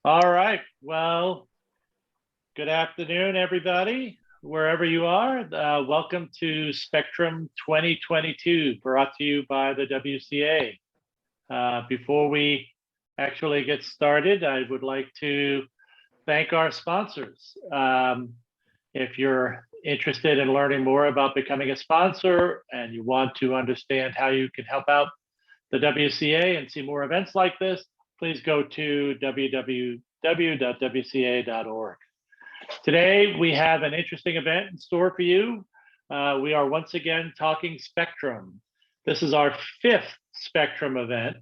All right. Well, good afternoon, everybody, wherever you are. Welcome to Spectrum 2022, brought to you by the WCA. Before we actually get started, I would like to thank our sponsors. If you're interested in learning more about becoming a sponsor and you want to understand how you can help out the WCA and see more events like this, please go to www.wca.org. Today, we have an interesting event in store for you. We are once again talking Spectrum. This is our 5th Spectrum event.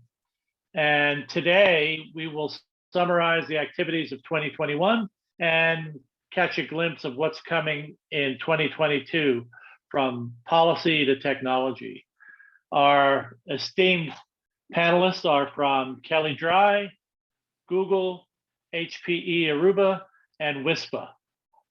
And today, we will summarize the activities of 2021 and catch a glimpse of what's coming in 2022 from policy to technology. Our esteemed panelists are from Kelly Dry, Google, HPE Aruba, and WISPA.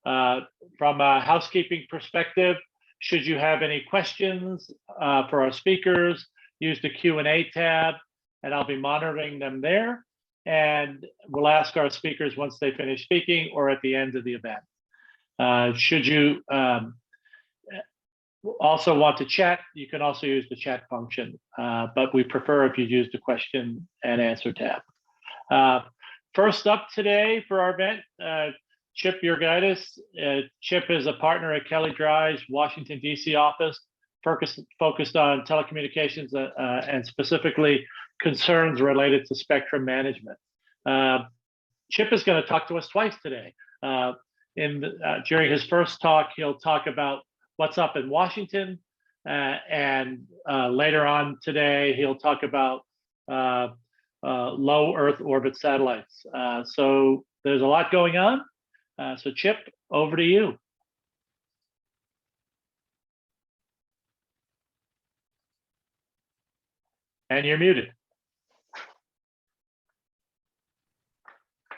From a housekeeping perspective, should you have any questions for our speakers, use the Q&A tab, and I'll be monitoring them there. And we'll ask our speakers once they finish speaking or at the end of the event. Should you also want to chat, you can also use the chat function, but we prefer if you use the question and answer tab. First up today for our event, Chip Jurgaitis. Chip is a partner at Kelly Dry's Washington, D.C. office, focused on telecommunications and specifically concerns related to spectrum management. Chip is going to talk to us twice today. During his first talk, he'll talk about what's up in Washington, and later on today, he'll talk about low Earth orbit satellites. So there's a lot going on. So Chip, over to you. And you're muted.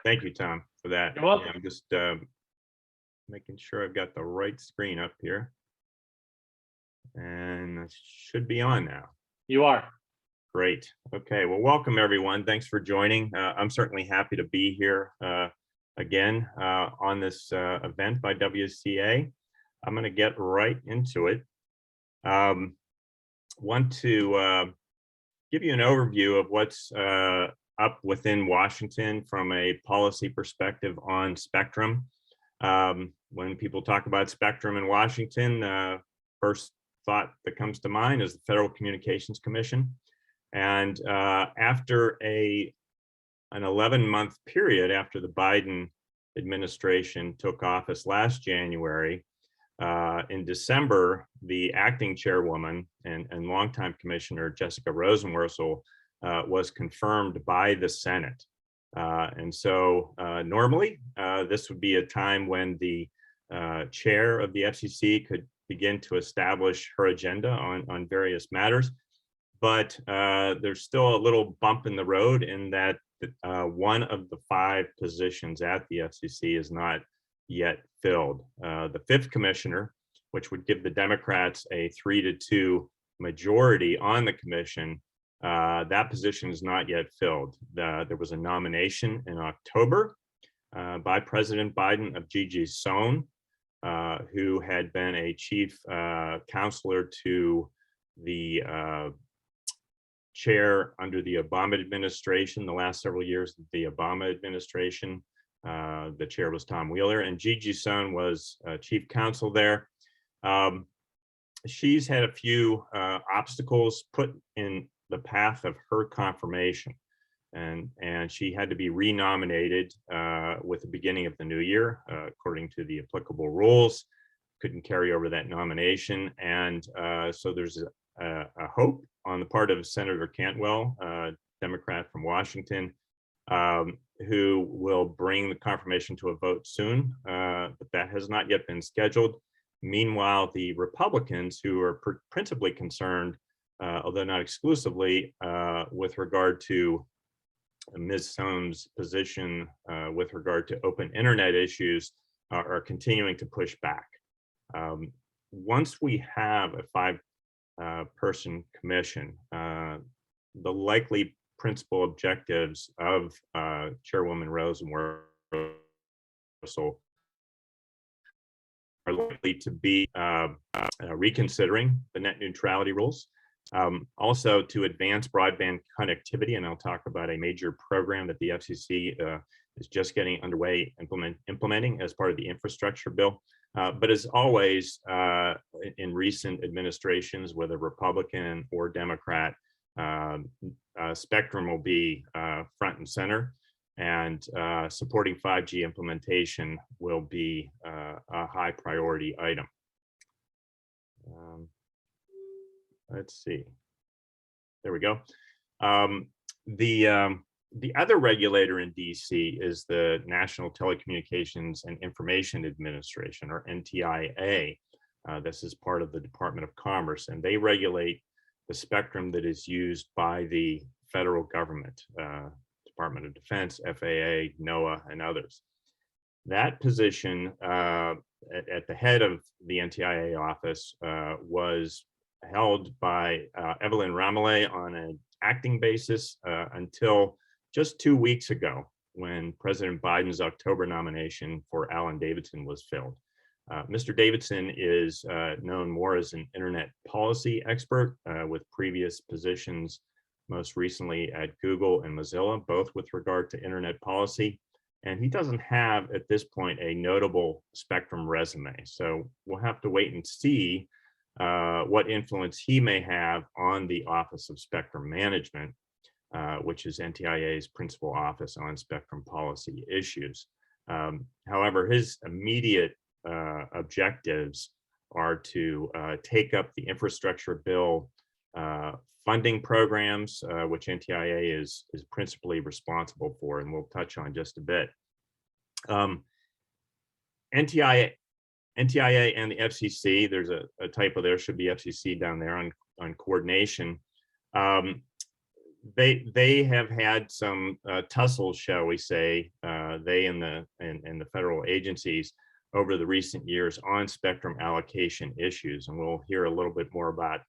Thank you, Tom, for that. You're welcome. Yeah, I'm just making sure I've got the right screen up here. And I should be on now. You are. Great. Okay, well, welcome everyone. Thanks for joining. I'm certainly happy to be here again on this event by WCA. I'm going to get right into it. Want to give you an overview of what's up within Washington from a policy perspective on spectrum. When people talk about spectrum in Washington, first thought that comes to mind is the Federal Communications Commission. And after an 11-month period after the Biden administration took office last January, in December, the acting chairwoman and longtime commissioner Jessica Rosenworcel was confirmed by the Senate. And so normally this would be a time when the chair of the FCC could begin to establish her agenda on various matters. But there's still a little bump in the road in that one of the 5 positions at the FCC is not yet filled. The 5th commissioner, which would give the Democrats a 3-2 majority on the commission, that position is not yet filled. There was a nomination in October by President Biden of Gigi Sohn, who had been a chief counselor to the chair under the Obama administration, the last several years of the Obama administration. The chair was Tom Wheeler, and Gigi Sohn was chief counsel there. She's had a few obstacles put in the path of her confirmation, and she had to be renominated with the beginning of the new year, according to the applicable rules. Couldn't carry over that nomination, and so there's a hope on the part of Senator Cantwell, Democrat from Washington, who will bring the confirmation to a vote soon, but that has not yet been scheduled. Meanwhile, the Republicans, who are principally concerned, although not exclusively, with regard to Ms. Sohn's position with regard to open internet issues, are continuing to push back. Once we have a 5-person commission, the likely principal objectives of Chairwoman Rose and Wuerssel are likely to be reconsidering the net neutrality rules, also to advance broadband connectivity, and I'll talk about a major program that the FCC is just getting underway implementing as part of the infrastructure bill. But as always, in recent administrations, whether Republican or Democrat, spectrum will be front and center, and supporting 5G implementation will be a high priority item. Let's see. There we go. The other regulator in DC is the National Telecommunications and Information Administration, or NTIA. This is part of the Department of Commerce, and they regulate the spectrum that is used by the federal government, Department of Defense, FAA, NOAA, and others. That position at the head of the NTIA office was held by Evelyn Ramaleh on an acting basis until just 2 weeks ago, when President Biden's October nomination for Alan Davidson was filled. Mr. Davidson is known more as an internet policy expert with previous positions, most recently at Google and Mozilla, both with regard to internet policy. And he doesn't have, at this point, a notable spectrum resume. So we'll have to wait and see what influence he may have on the Office of Spectrum Management, which is NTIA's principal office on spectrum policy issues. However, his immediate objectives are to take up the infrastructure bill funding programs, which NTIA is principally responsible for, and we'll touch on just a bit. NTIA and the FCC, there's a typo there, should be FCC down there on coordination. They have had some tussles, shall we say, they and the federal agencies over the recent years on spectrum allocation issues, and we'll hear a little bit more about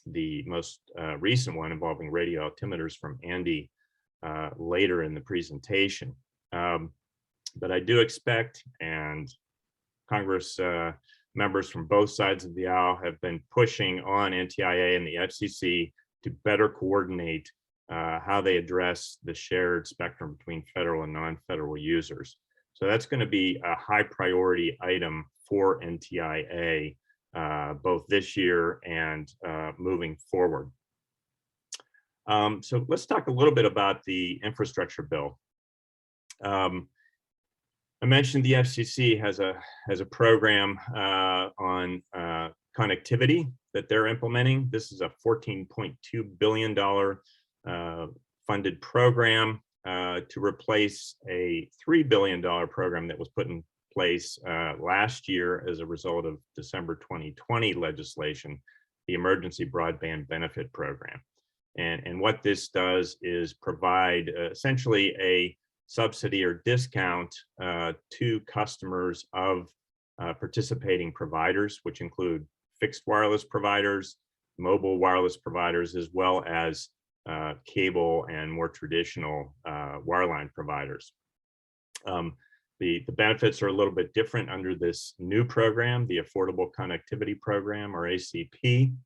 the most recent one involving radio altimeters from Andy later in the presentation. But I do expect, and Congress members from both sides of the aisle have been pushing on NTIA and the FCC to better coordinate how they address the shared spectrum between federal and non-federal users. So that's going to be a high priority item for NTIA, both this year and moving forward. So let's talk a little bit about the infrastructure bill. I mentioned the FCC has a program on connectivity that they're implementing. This is a $14.2 billion funded program to replace a $3 billion program that was put in place last year as a result of December 2020 legislation, the Emergency Broadband Benefit Program. And what this does is provide essentially a subsidy or discount to customers of participating providers, which include fixed wireless providers, mobile wireless providers, as well as cable and more traditional wireline providers. The benefits are a little bit different under this new program, the Affordable Connectivity Program, or ACP.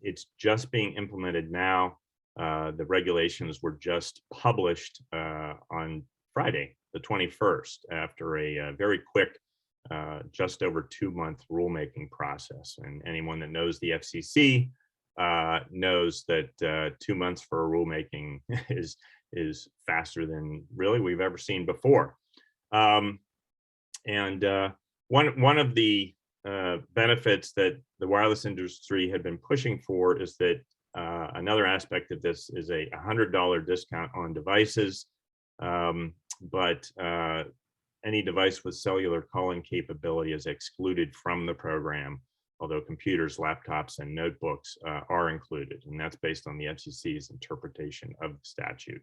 It's just being implemented now. The regulations were just published on Friday, the 21st, after a very quick, just over 2-month rulemaking process. And anyone that knows the FCC knows that 2 months for a rulemaking is faster than really we've ever seen before. One of the benefits that the wireless industry had been pushing for is that another aspect of this is a $100 discount on devices, but any device with cellular calling capability is excluded from the program, although computers, laptops, and notebooks are included, and that's based on the FCC's interpretation of the statute.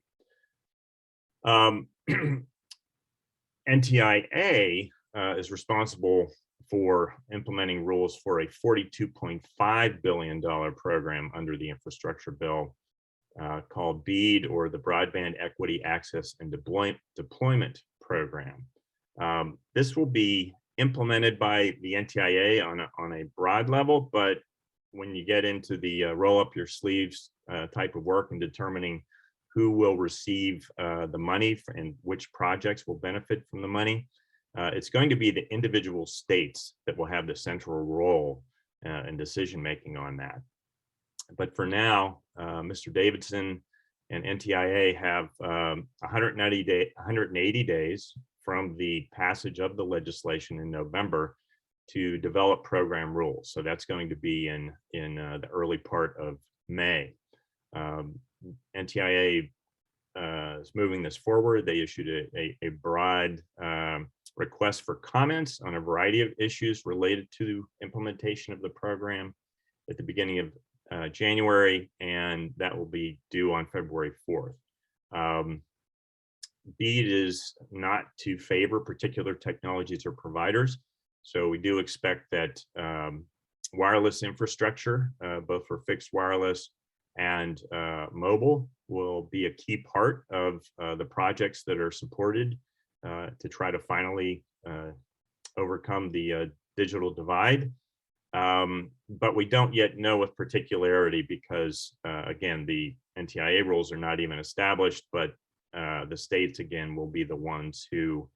NTIA is responsible for implementing rules for a $42.5 billion program under the infrastructure bill, called BEAD, or the Broadband Equity Access and Deployment Program. This will be implemented by the NTIA on a broad level, but when you get into the roll up your sleeves type of work and determining who will receive the money and which projects will benefit from the money, it's going to be the individual states that will have the central role in decision making on that. But for now, Mr. Davidson and NTIA have 180 days from the passage of the legislation in November to develop program rules. So that's going to be in the early part of May. NTIA is moving this forward. They issued a broad request for comments on a variety of issues related to implementation of the program at the beginning of January, and that will be due on February 4th. BEAD is not to favor particular technologies or providers, so we do expect that wireless infrastructure, both for fixed wireless and mobile, will be a key part of the projects that are supported to try to finally overcome the digital divide. But we don't yet know with particularity because, again, the NTIA rules are not even established, but the states, again, will be the ones who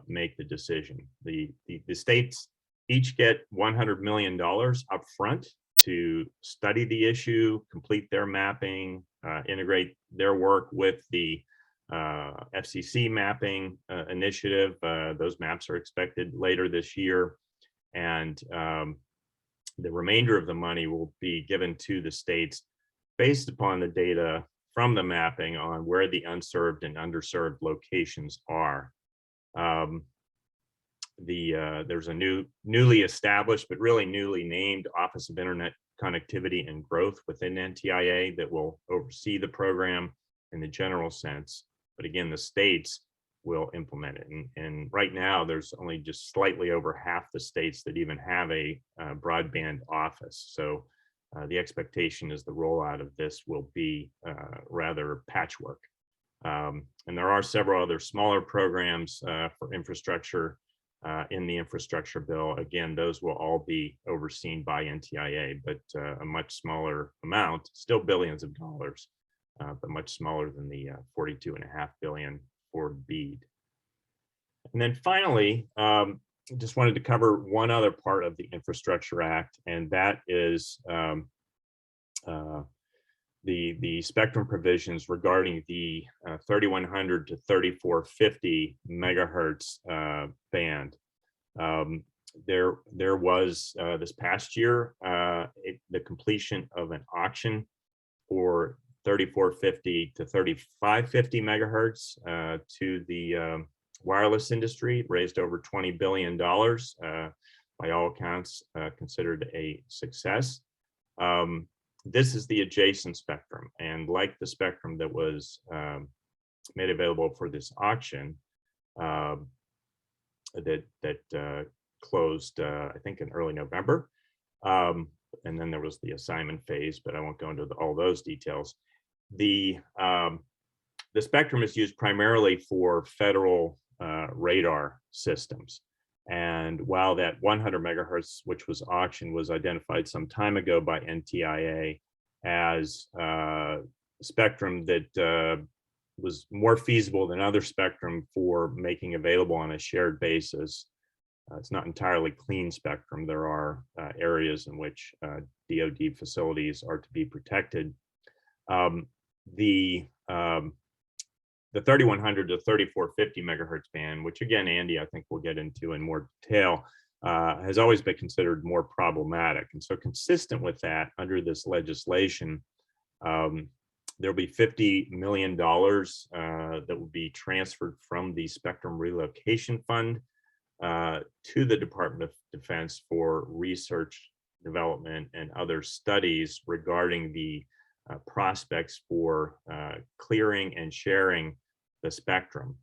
make the decision. The states each get $100 million up front to study the issue, complete their mapping, integrate their work with the FCC mapping initiative. Those maps are expected later this year. And the remainder of the money will be given to the states based upon the data from the mapping on where the unserved and underserved locations are. There's a newly established, but really newly named Office of Internet Connectivity and Growth within NTIA that will oversee the program in the general sense. But again, the states will implement it. And right now, there's only just slightly over half the states that even have a broadband office. So the expectation is the rollout of this will be rather patchwork. And there are several other smaller programs for infrastructure in the infrastructure bill. Again, those will all be overseen by NTIA, but a much smaller amount, still billions of dollars, but much smaller than the $42.5 billion for BEAD. And then finally, just wanted to cover one other part of the Infrastructure Act, and that is the spectrum provisions regarding the 3100 to 3450 megahertz band. There was this past year the completion of an auction for 3450 to 3550 megahertz to the wireless industry. It raised over $20 billion, by all accounts, considered a success. This is the adjacent spectrum, and like the spectrum that was made available for this auction that closed, I think, in early November, and then there was the assignment phase, but I won't go into all those details. The spectrum is used primarily for federal radar systems. And while that 100 megahertz, which was auctioned, was identified some time ago by NTIA as spectrum that was more feasible than other spectrum for making available on a shared basis, it's not entirely clean spectrum. There are areas in which DoD facilities are to be protected. The 3100 to 3450 megahertz band, which again, Andy, I think we'll get into in more detail, has always been considered more problematic. And so consistent with that, under this legislation, there'll be $50 million that will be transferred from the Spectrum Relocation Fund to the Department of Defense for research, development, and other studies regarding the prospects for clearing and sharing the spectrum.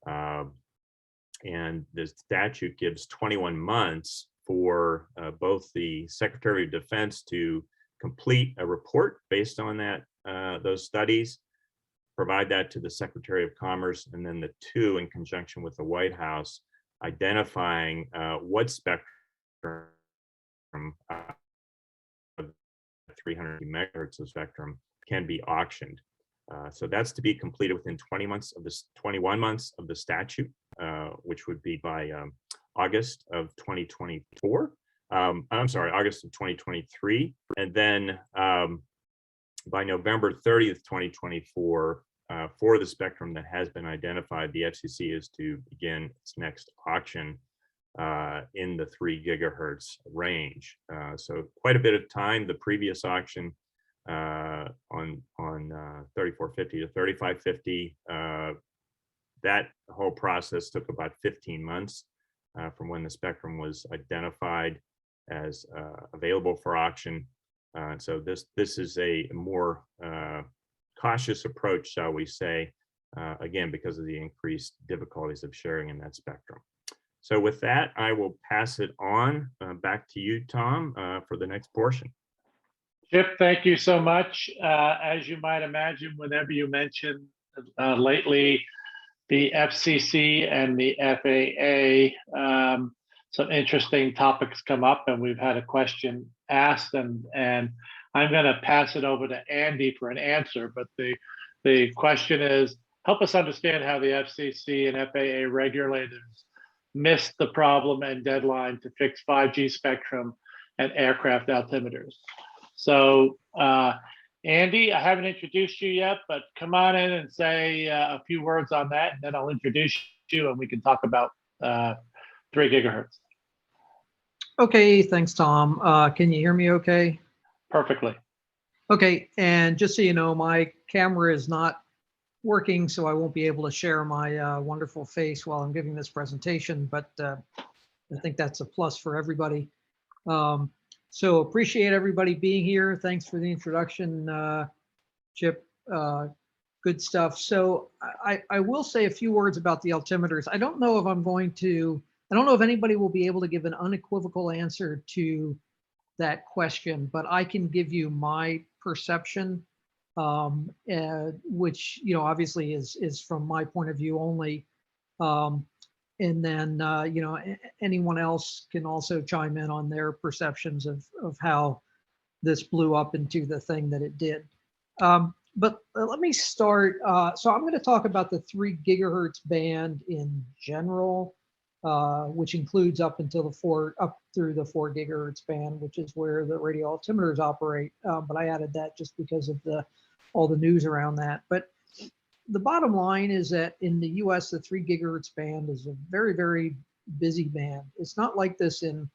And the statute gives 21 months for both the Secretary of Defense to complete a report based on that those studies, provide that to the Secretary of Commerce, and then the two, in conjunction with the White House, identifying what spectrum of 300 megahertz of spectrum can be auctioned. So that's to be completed within 21 months of the statute, which would be by August of 2024. I'm sorry, August of 2023. And then by November 30th, 2024, for the spectrum that has been identified, the FCC is to begin its next auction in the 3 gigahertz range. So quite a bit of time. The previous auction on 3450 to 3550, that whole process took about 15 months from when the spectrum was identified as available for auction. So this is a more cautious approach, shall we say, again, because of the increased difficulties of sharing in that spectrum. So with that, I will pass it on back to you, Tom, for the next portion. Chip, thank you so much. As you might imagine, whenever you mention lately the FCC and the FAA, some interesting topics come up, and we've had a question asked, and I'm going to pass it over to Andy for an answer. But the question is, help us understand how the FCC and FAA regulators missed the problem and deadline to fix 5G spectrum and aircraft altimeters. So, Andy, I haven't introduced you yet, but come on in and say a few words on that, and then I'll introduce you and we can talk about 3 gigahertz. Okay, thanks, Tom. Can you hear me okay? Perfectly. Okay, and just so you know, my camera is not working, so I won't be able to share my wonderful face while I'm giving this presentation, but I think that's a plus for everybody. So appreciate everybody being here. Thanks for the introduction, Chip. Good stuff. So I will say a few words about the altimeters. I don't know if anybody will be able to give an unequivocal answer to that question, but I can give you my perception, which, you know, obviously is from my point of view only. And then, you know, anyone else can also chime in on their perceptions of how this blew up into the thing that it did. But let me start. So I'm going to talk about the 3 gigahertz band in general, which includes up through the 4 gigahertz band, which is where the radio altimeters operate. But I added that just because of all the news around that. But the bottom line is that in the US, the 3 gigahertz band is a very, very busy band. It's not like this in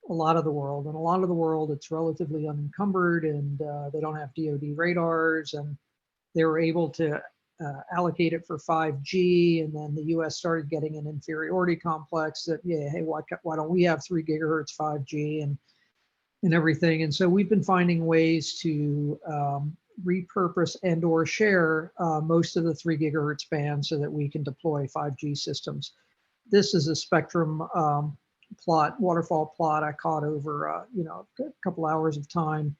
a lot of the world. In a lot of the world, it's relatively unencumbered, and they don't have DoD radars, and they were able to allocate it for 5G. And then the US started getting an inferiority complex that, yeah, hey, why don't we have 3 gigahertz 5G and everything? And so we've been finding ways to repurpose and or share most of the 3 gigahertz band so that we can deploy 5G systems. This is a spectrum waterfall plot I caught over you know, a couple hours of time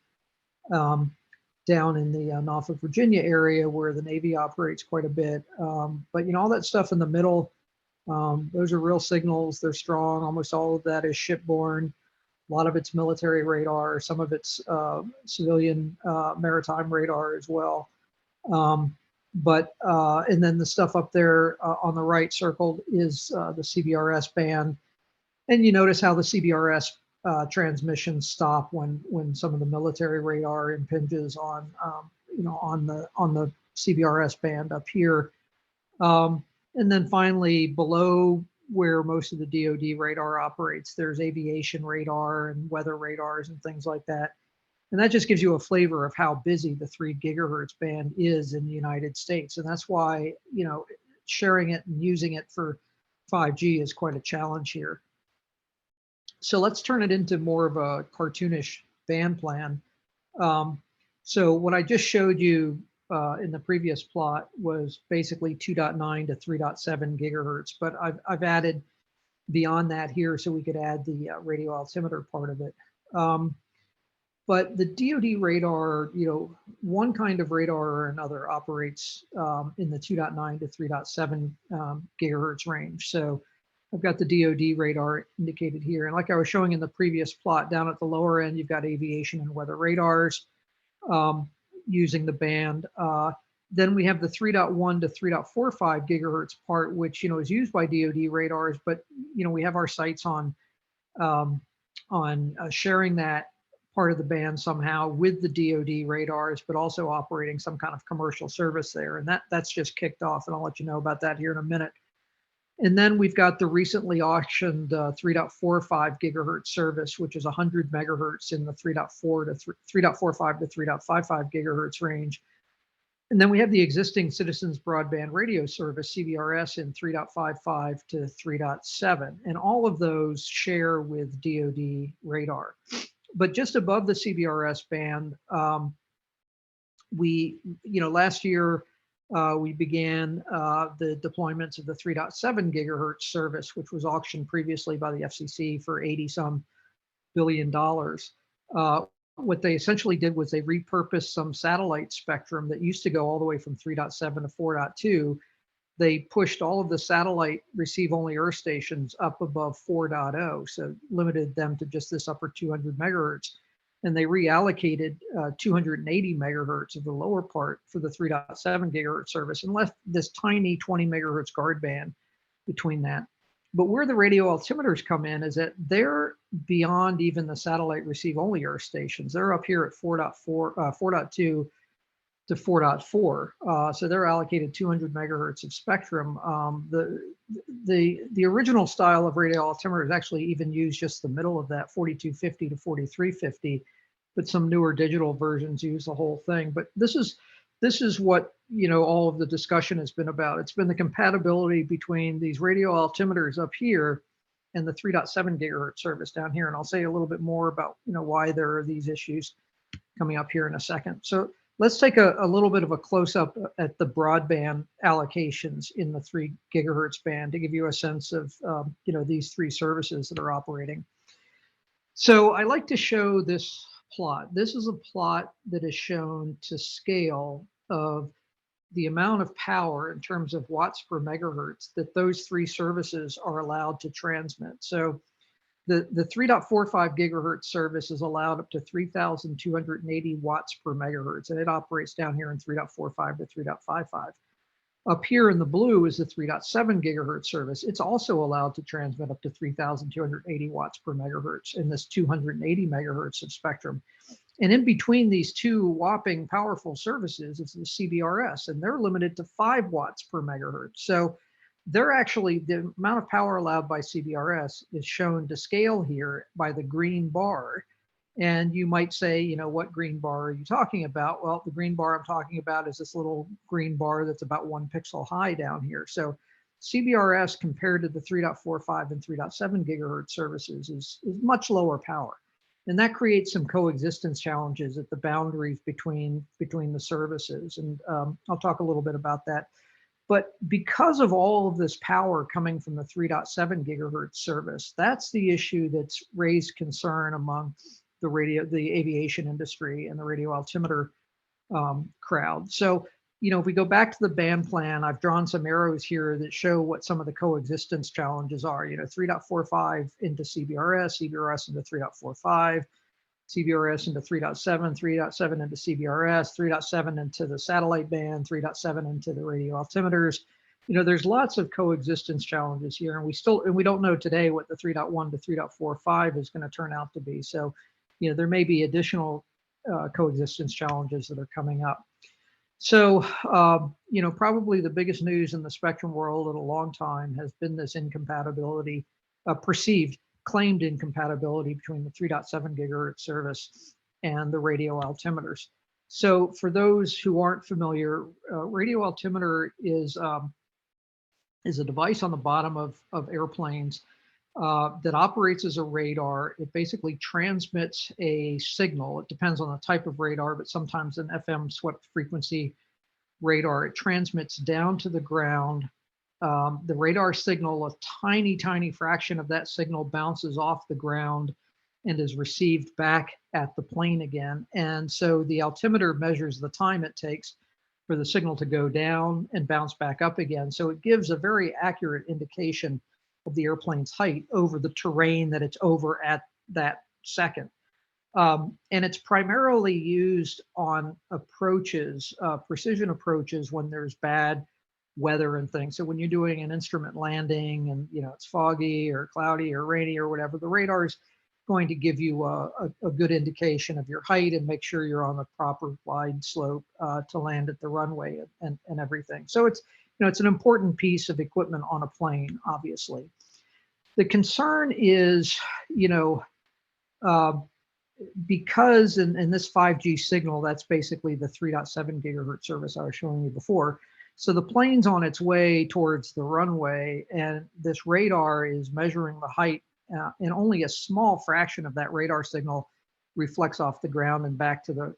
down in the Norfolk, Virginia area where the Navy operates quite a bit. But you know, all that stuff in the middle, those are real signals. They're strong. Almost all of that is shipborne. A lot of it's military radar, some of it's civilian maritime radar as well. And then the stuff up there on the right circled is the Cbrs band. And you notice how the Cbrs transmissions stop when some of the military radar impinges on, you know, on the Cbrs band up here. And then finally, below where most of the DoD radar operates, there's aviation radar and weather radars and things like that. And that just gives you a flavor of how busy the 3 gigahertz band is in the United States. And that's why, you know, sharing it and using it for 5G is quite a challenge here. So let's turn it into more of a cartoonish band plan. So what I just showed you in the previous plot was basically 2.9 to 3.7 gigahertz, but I've added beyond that here so we could add the radio altimeter part of it. But the DoD radar, one kind of radar or another operates in the 2.9 to 3.7 gigahertz range. So I've got the DoD radar indicated here. And like I was showing in the previous plot, down at the lower end, you've got aviation and weather radars using the band. Then we have the 3.1 to 3.45 gigahertz part, which is used by DoD radars, but we have our sights on sharing that part of the band somehow with the DoD radars, but also operating some kind of commercial service there. And that's just kicked off, and I'll let you know about that here in a minute. And then we've got the recently auctioned 3.45 gigahertz service, which is 100 megahertz in the 3.4 to 3.45 to 3.55 gigahertz range. And then we have the existing Citizens Broadband Radio Service, CBRS, in 3.55 to 3.7. And all of those share with DoD radar. But just above the CBRS band, last year, we began the deployments of the 3.7 gigahertz service, which was auctioned previously by the FCC for $80-some billion. What they essentially did was they repurposed some satellite spectrum that used to go all the way from 3.7 to 4.2. They pushed all of the satellite receive-only earth stations up above 4.0, so limited them to just this upper 200 megahertz. And they reallocated 280 megahertz of the lower part for the 3.7 gigahertz service and left this tiny 20 megahertz guard band between that. But where the radio altimeters come in is that they're beyond even the satellite receive-only earth stations. They're up here at 4.2 to 4.4. So they're allocated 200 megahertz of spectrum. The original style of radio altimeters actually even use just the middle of that, 4250 to 4350, but some newer digital versions use the whole thing. But this is what all of the discussion has been about. It's been the compatibility between these radio altimeters up here and the 3.7 gigahertz service down here. And I'll say a little bit more about why there are these issues coming up here in a second. So let's take a little bit of a close-up at the broadband allocations in the 3 gigahertz band to give you a sense of these three services that are operating. So I like to show this plot. This is a plot that is shown to scale of the amount of power in terms of watts per megahertz that those three services are allowed to transmit. So the 3.45 gigahertz service is allowed up to 3,280 watts per megahertz, and it operates down here in 3.45 to 3.55. Up here in the blue is the 3.7 gigahertz service. It's also allowed to transmit up to 3,280 watts per megahertz in this 280 megahertz of spectrum. And in between these two whopping powerful services is the CBRS, and they're limited to 5 watts per megahertz. So they're actually, the amount of power allowed by CBRS is shown to scale here by the green bar. And you might say, what green bar are you talking about? Well, the green bar I'm talking about is this little green bar that's about 1 pixel high down here. So CBRS compared to the 3.45 and 3.7 gigahertz services is much lower power. And that creates some coexistence challenges at the boundaries between the services. And I'll talk a little bit about that. But because of all of this power coming from the 3.7 gigahertz service, that's the issue that's raised concern among the aviation industry and the radio altimeter crowd. So, if we go back to the band plan, I've drawn some arrows here that show what some of the coexistence challenges are. 3.45 into CBRS, CBRS into 3.45, CBRS into 3.7, 3.7 into CBRS, 3.7 into the satellite band, 3.7 into the radio altimeters. There's lots of coexistence challenges here, and we don't know today what the 3.1 to 3.45 is going to turn out to be. So, there may be additional coexistence challenges that are coming up. So, probably the biggest news in the spectrum world in a long time has been this incompatibility, perceived claimed incompatibility between the 3.7 gigahertz service and the radio altimeters. So for those who aren't familiar, radio altimeter is a device on the bottom of airplanes that operates as a radar. It basically transmits a signal. It depends on the type of radar, but sometimes an FM swept frequency radar. It transmits down to the ground. The radar signal, a tiny fraction of that signal bounces off the ground and is received back at the plane again. And so the altimeter measures the time it takes for the signal to go down and bounce back up again. So it gives a very accurate indication of the airplane's height over the terrain that it's over at that second. And it's primarily used on approaches, precision approaches, when there's bad weather and things. So when you're doing an instrument landing and it's foggy or cloudy or rainy or whatever, the radar is going to give you a good indication of your height and make sure you're on the proper glide slope to land at the runway and everything. So it's it's an important piece of equipment on a plane, obviously. The concern is, because in this 5G signal, that's basically the 3.7 gigahertz service I was showing you before. So the plane's on its way towards the runway, and this radar is measuring the height, and only a small fraction of that radar signal reflects off the ground and back to the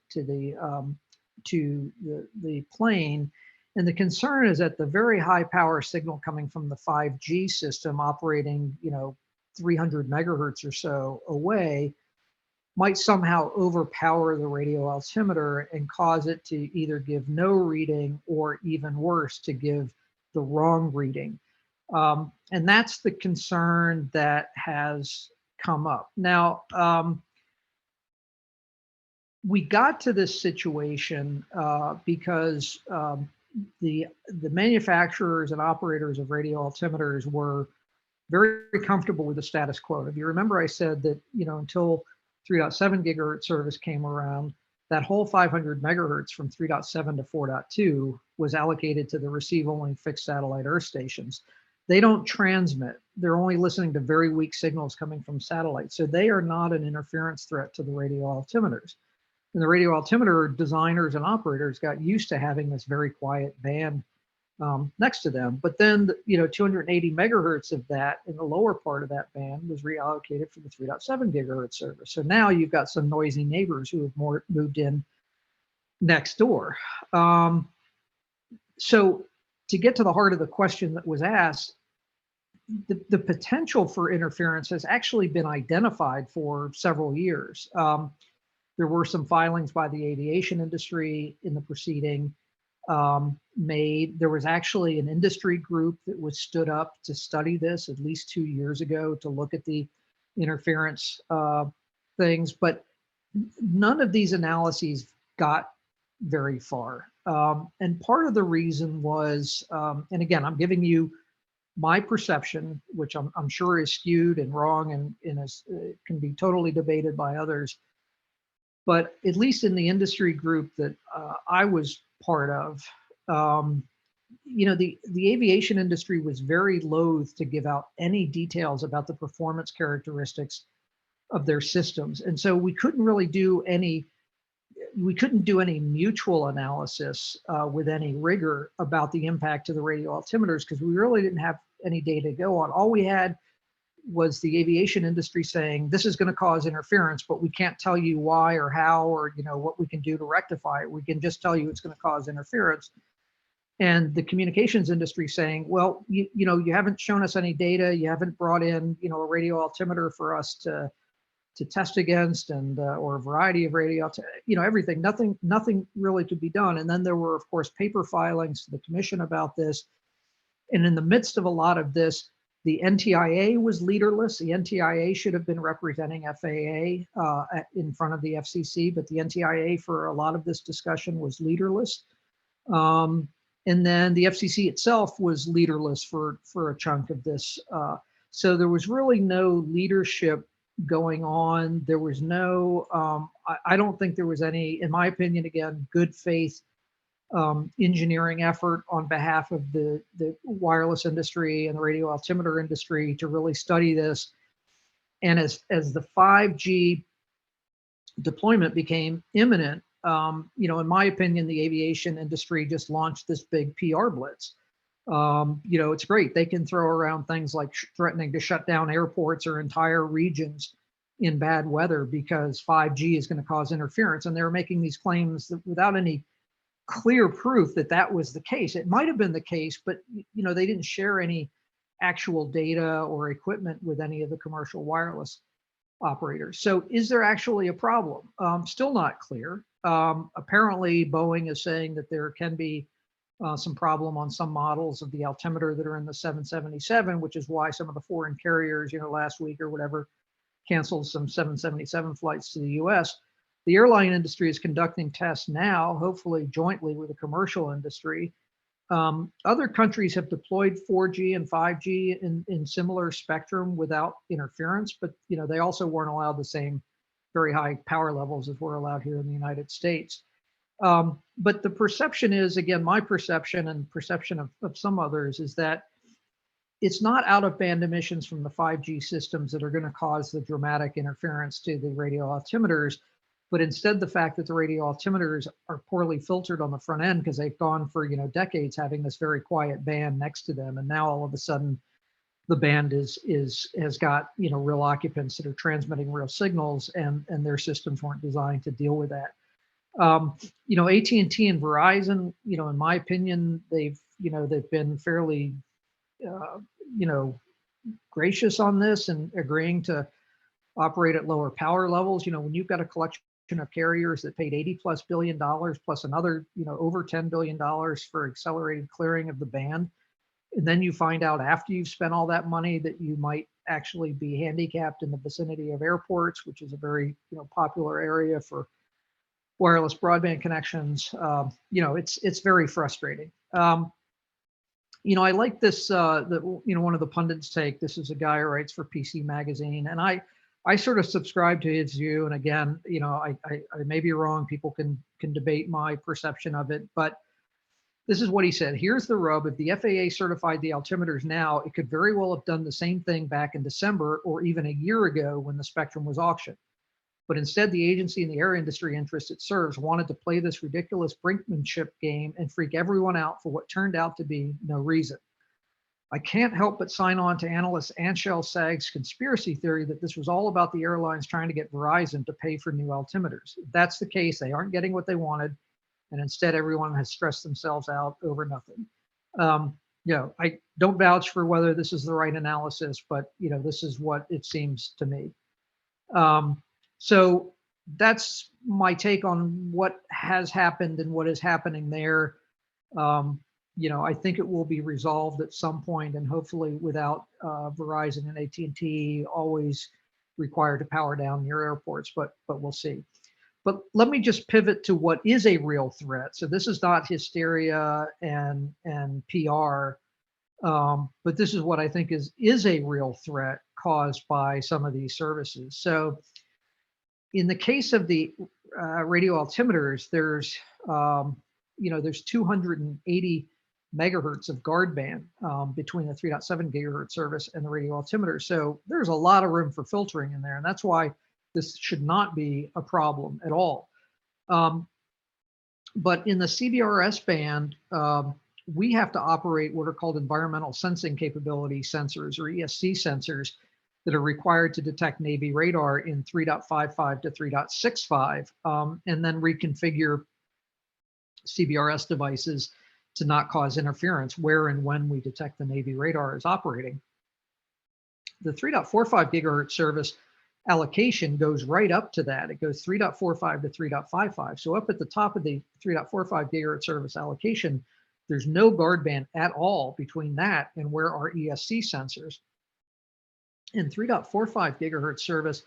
plane. And the concern is that the very high power signal coming from the 5G system operating 300 megahertz or so away might somehow overpower the radio altimeter and cause it to either give no reading or, even worse, to give the wrong reading. And that's the concern that has come up. Now, we got to this situation because the manufacturers and operators of radio altimeters were very comfortable with the status quo. If you remember, I said that until 3.7 gigahertz service came around, that whole 500 megahertz from 3.7 to 4.2 was allocated to the receive-only fixed satellite earth stations. They don't transmit. They're only listening to very weak signals coming from satellites. So they are not an interference threat to the radio altimeters. And the radio altimeter designers and operators got used to having this very quiet band next to them. But then, 280 megahertz of that in the lower part of that band was reallocated for the 3.7 gigahertz service. So now you've got some noisy neighbors who have moved in next door. So to get to the heart of the question that was asked, the potential for interference has actually been identified for several years. There were some filings by the aviation industry in the proceeding made. There was actually an industry group that was stood up to study this at least 2 years ago to look at the interference things, but none of these analyses got very far. And part of the reason was, and again, I'm giving you my perception, which I'm sure is skewed and wrong and can be totally debated by others. But at least in the industry group that I was part of, the aviation industry was very loath to give out any details about the performance characteristics of their systems. And so we couldn't really do any mutual analysis with any rigor about the impact to the radio altimeters, because we really didn't have any data to go on. All we had was the aviation industry saying this is going to cause interference, but we can't tell you why or how or what we can do to rectify it. We can just tell you it's going to cause interference. And the communications industry saying, well, you haven't shown us any data, you haven't brought in a radio altimeter for us to test against, and or a variety of radio, everything, nothing really to be done. And then there were, of course, paper filings to the commission about this. And in the midst of a lot of this, the NTIA was leaderless. The NTIA should have been representing FAA in front of the FCC, but the NTIA for a lot of this discussion was leaderless. And then the FCC itself was leaderless for a chunk of this. So there was really no leadership going on. There was no, I don't think there was any, in my opinion, again, good faith engineering effort on behalf of the wireless industry and the radio altimeter industry to really study this. And as the 5G deployment became imminent, in my opinion, the aviation industry just launched this big PR blitz. It's great. They can throw around things like threatening to shut down airports or entire regions in bad weather because 5G is going to cause interference. And they were making these claims that without any clear proof that was the case. It might have been the case, but they didn't share any actual data or equipment with any of the commercial wireless operators. So is there actually a problem? Still not clear. Apparently Boeing is saying that there can be some problem on some models of the altimeter that are in the 777, which is why some of the foreign carriers, last week or whatever, canceled some 777 flights to the US. The airline industry is conducting tests now, hopefully jointly with the commercial industry. Other countries have deployed 4G and 5G in similar spectrum without interference, but they also weren't allowed the same very high power levels as we're allowed here in the United States. But the perception is, again, my perception and perception of some others, is that it's not out of band emissions from the 5G systems that are going to cause the dramatic interference to the radio altimeters, but instead the fact that the radio altimeters are poorly filtered on the front end because they've gone for decades having this very quiet band next to them, and now all of a sudden the band has got real occupants that are transmitting real signals, and their systems weren't designed to deal with that. AT&T and Verizon, in my opinion, they've been fairly gracious on this and agreeing to operate at lower power levels. When you've got a collection of carriers that paid $80+ billion plus another over $10 billion for accelerated clearing of the band, and then you find out after you've spent all that money that you might actually be handicapped in the vicinity of airports, which is a very popular area for wireless broadband connections. It's very frustrating. I like this, one of the pundits take. This is a guy who writes for PC Magazine, and I sort of subscribe to his view. And again, I may be wrong. People can debate my perception of it, but this is what he said. Here's the rub. If the FAA certified the altimeters now, it could very well have done the same thing back in December or even a year ago when the spectrum was auctioned. But instead, the agency and the air industry interests it serves wanted to play this ridiculous brinkmanship game and freak everyone out for what turned out to be no reason. I can't help but sign on to analyst Anshel Sag's conspiracy theory that this was all about the airlines trying to get Verizon to pay for new altimeters. If that's the case, they aren't getting what they wanted, and instead everyone has stressed themselves out over nothing. I don't vouch for whether this is the right analysis, but this is what it seems to me. So that's my take on what has happened and what is happening there. I think it will be resolved at some point, and hopefully without Verizon and AT&T always required to power down your airports, but we'll see. But let me just pivot to what is a real threat. So this is not hysteria and PR, but this is what I think is a real threat caused by some of these services. So in the case of the radio altimeters, there's 280 megahertz of guard band between the 3.7 gigahertz service and the radio altimeter. So there's a lot of room for filtering in there, and that's why this should not be a problem at all. But in the Cbrs band, we have to operate what are called environmental sensing capability sensors, or ESC sensors, that are required to detect Navy radar in 3.55 to 3.65, and then reconfigure Cbrs devices to not cause interference where and when we detect the Navy radar is operating. The 3.45 gigahertz service allocation goes right up to that. It goes 3.45 to 3.55. So up at the top of the 3.45 gigahertz service allocation, there's no guard band at all between that and where our ESC sensors. And 3.45 gigahertz service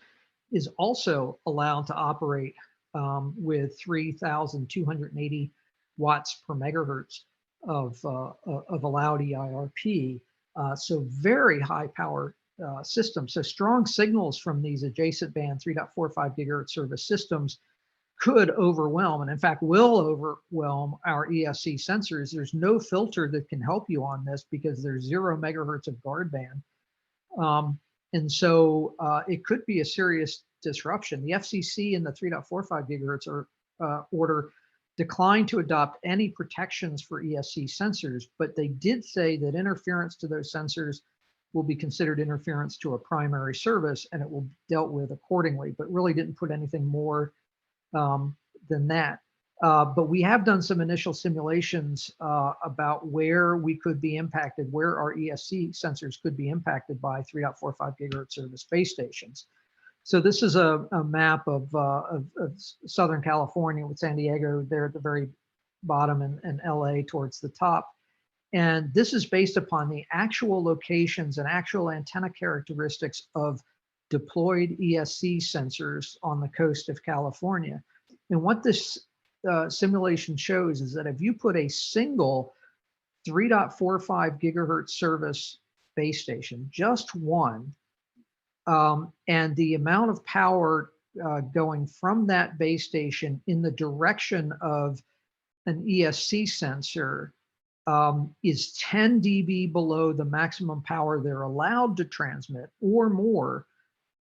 is also allowed to operate with 3,280 watts per megahertz of allowed EIRP. So very high power system. So strong signals from these adjacent band 3.45 gigahertz service systems could overwhelm, and in fact will overwhelm, our ESC sensors. There's no filter that can help you on this because there's 0 megahertz of guard band. And so it could be a serious disruption. The FCC in the 3.45 gigahertz order declined to adopt any protections for ESC sensors, but they did say that interference to those sensors will be considered interference to a primary service, and it will be dealt with accordingly, but really didn't put anything more than that. But we have done some initial simulations about where we could be impacted, where our ESC sensors could be impacted by 3.45 gigahertz service base stations. So this is a map of Southern California with San Diego there at the very bottom and LA towards the top. And this is based upon the actual locations and actual antenna characteristics of deployed ESC sensors on the coast of California. And what this simulation shows is that if you put a single 3.45 gigahertz service base station, just one, and the amount of power going from that base station in the direction of an ESC sensor is 10 dB below the maximum power they're allowed to transmit or more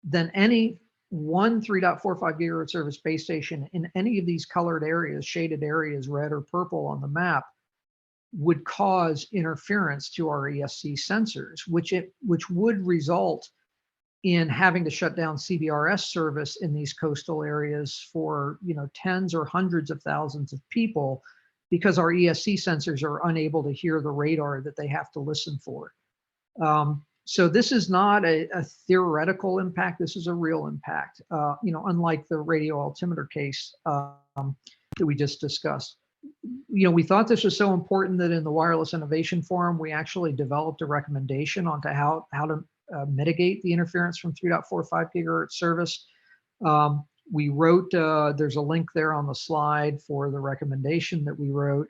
than any one 3.45 gigahertz service base station in any of these colored areas, shaded areas, red or purple on the map, would cause interference to our ESC sensors, which would result in having to shut down Cbrs service in these coastal areas for tens or hundreds of thousands of people, because our ESC sensors are unable to hear the radar that they have to listen for. So this is not a theoretical impact. This is a real impact, unlike the radio altimeter case that we just discussed. We thought this was so important that in the Wireless Innovation Forum, we actually developed a recommendation onto how to mitigate the interference from 3.45 gigahertz service. We wrote, there's a link there on the slide for the recommendation that we wrote.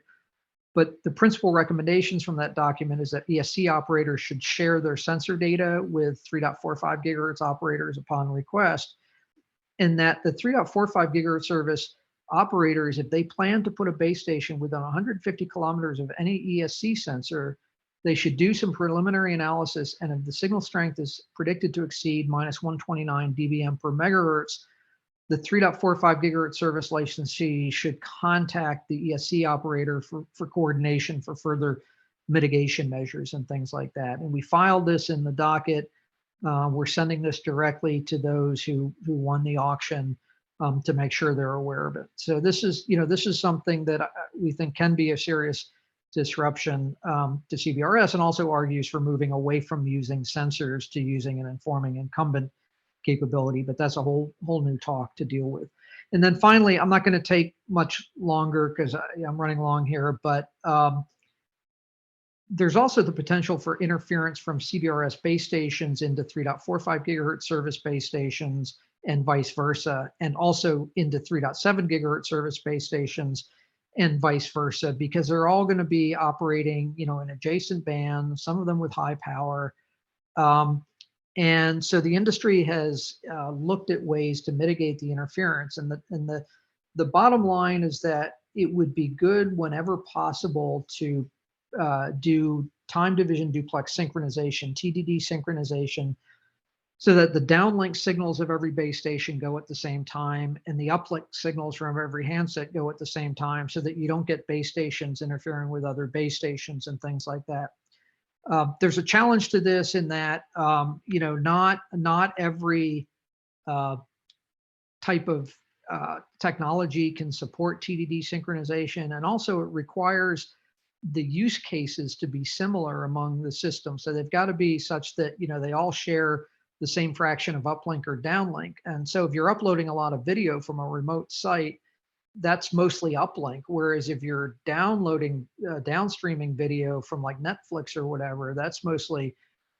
But the principal recommendations from that document is that ESC operators should share their sensor data with 3.45 gigahertz operators upon request, and that the 3.45 gigahertz service operators, if they plan to put a base station within 150 kilometers of any ESC sensor, they should do some preliminary analysis, and if the signal strength is predicted to exceed minus 129 dBm per megahertz, the 3.45 gigahertz service licensee should contact the ESC operator for coordination for further mitigation measures and things like that. And we filed this in the docket. We're sending this directly to those who won the auction to make sure they're aware of it. So this is something that we think can be a serious disruption to CBRS, and also argues for moving away from using sensors to using an informing incumbent capability, but that's a whole new talk to deal with. And then finally, I'm not going to take much longer because I'm running long here, but there's also the potential for interference from CBRS base stations into 3.45 gigahertz service base stations and vice versa, and also into 3.7 gigahertz service base stations and vice versa, because they're all going to be operating, in adjacent bands, some of them with high power. And so the industry has looked at ways to mitigate the interference. And the bottom line is that it would be good whenever possible to do time division duplex synchronization, TDD synchronization, so that the downlink signals of every base station go at the same time, and the uplink signals from every handset go at the same time, so that you don't get base stations interfering with other base stations and things like that. There's a challenge to this in that, not every type of technology can support TDD synchronization, and also it requires the use cases to be similar among the systems. So they've got to be such that they all share the same fraction of uplink or downlink. And so if you're uploading a lot of video from a remote site, that's mostly uplink. Whereas if you're downloading, downstreaming video from like Netflix or whatever, that's mostly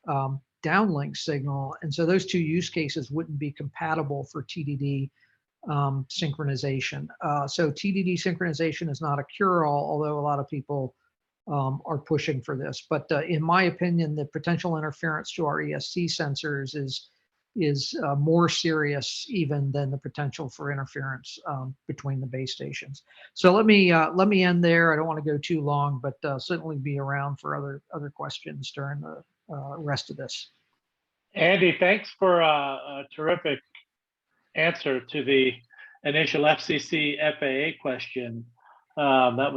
downlink signal. And so those two use cases wouldn't be compatible for TDD synchronization. So TDD synchronization is not a cure-all, although a lot of people are pushing for this. But in my opinion, the potential interference to our ESC sensors is more serious even than the potential for interference between the base stations. So let me end there. I don't want to go too long, but certainly be around for other questions during the rest of this. Andy, thanks for a terrific answer to the initial FCC FAA question. That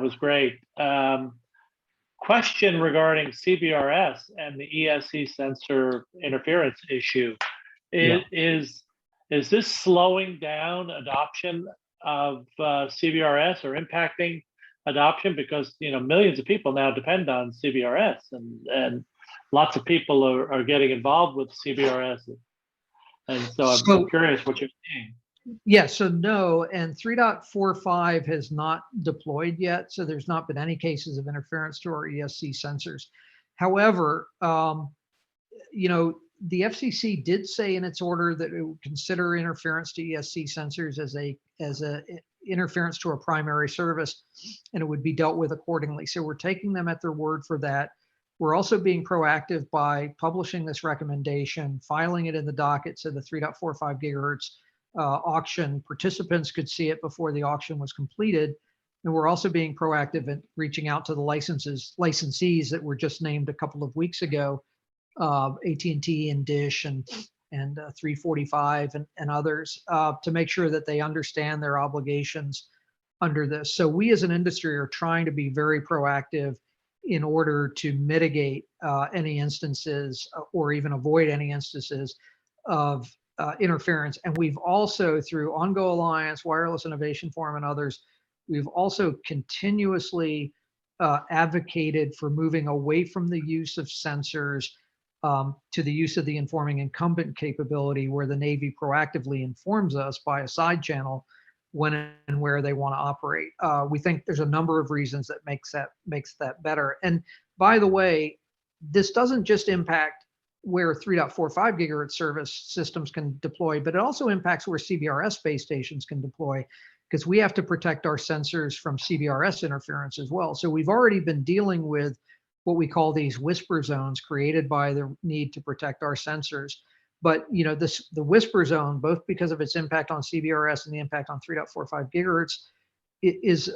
was great. Question regarding CBRS and the ESC sensor interference issue. Is this slowing down adoption of CBRS or impacting adoption? Because millions of people now depend on CBRS, and lots of people are getting involved with CBRS. And so I'm So- curious what you're seeing. Yeah, so no, and 3.45 has not deployed yet, so there's not been any cases of interference to our ESC sensors. However, you know, the FCC did say in its order that it would consider interference to ESC sensors as a interference to a primary service, and it would be dealt with accordingly. So we're taking them at their word for that. We're also being proactive by publishing this recommendation, filing it in the docket so the 3.45 gigahertz auction participants could see it before the auction was completed. And we're also being proactive in reaching out to the licensees that were just named a couple of weeks ago, AT&T and Dish and 345 and others, to make sure that they understand their obligations under this. So we as an industry are trying to be very proactive in order to mitigate any instances or even avoid any instances of interference. And we've also, through OnGo Alliance, Wireless Innovation Forum, and others, we've also continuously advocated for moving away from the use of sensors to the use of the informing incumbent capability, where the Navy proactively informs us by a side channel when and where they want to operate. We think there's a number of reasons that makes that better. And by the way, this doesn't just impact where 3.45 gigahertz service systems can deploy, but it also impacts where Cbrs base stations can deploy, because we have to protect our sensors from Cbrs interference as well. So we've already been dealing with what we call these whisper zones created by the need to protect our sensors. But you know, the whisper zone, both because of its impact on Cbrs and the impact on 3.45 gigahertz, is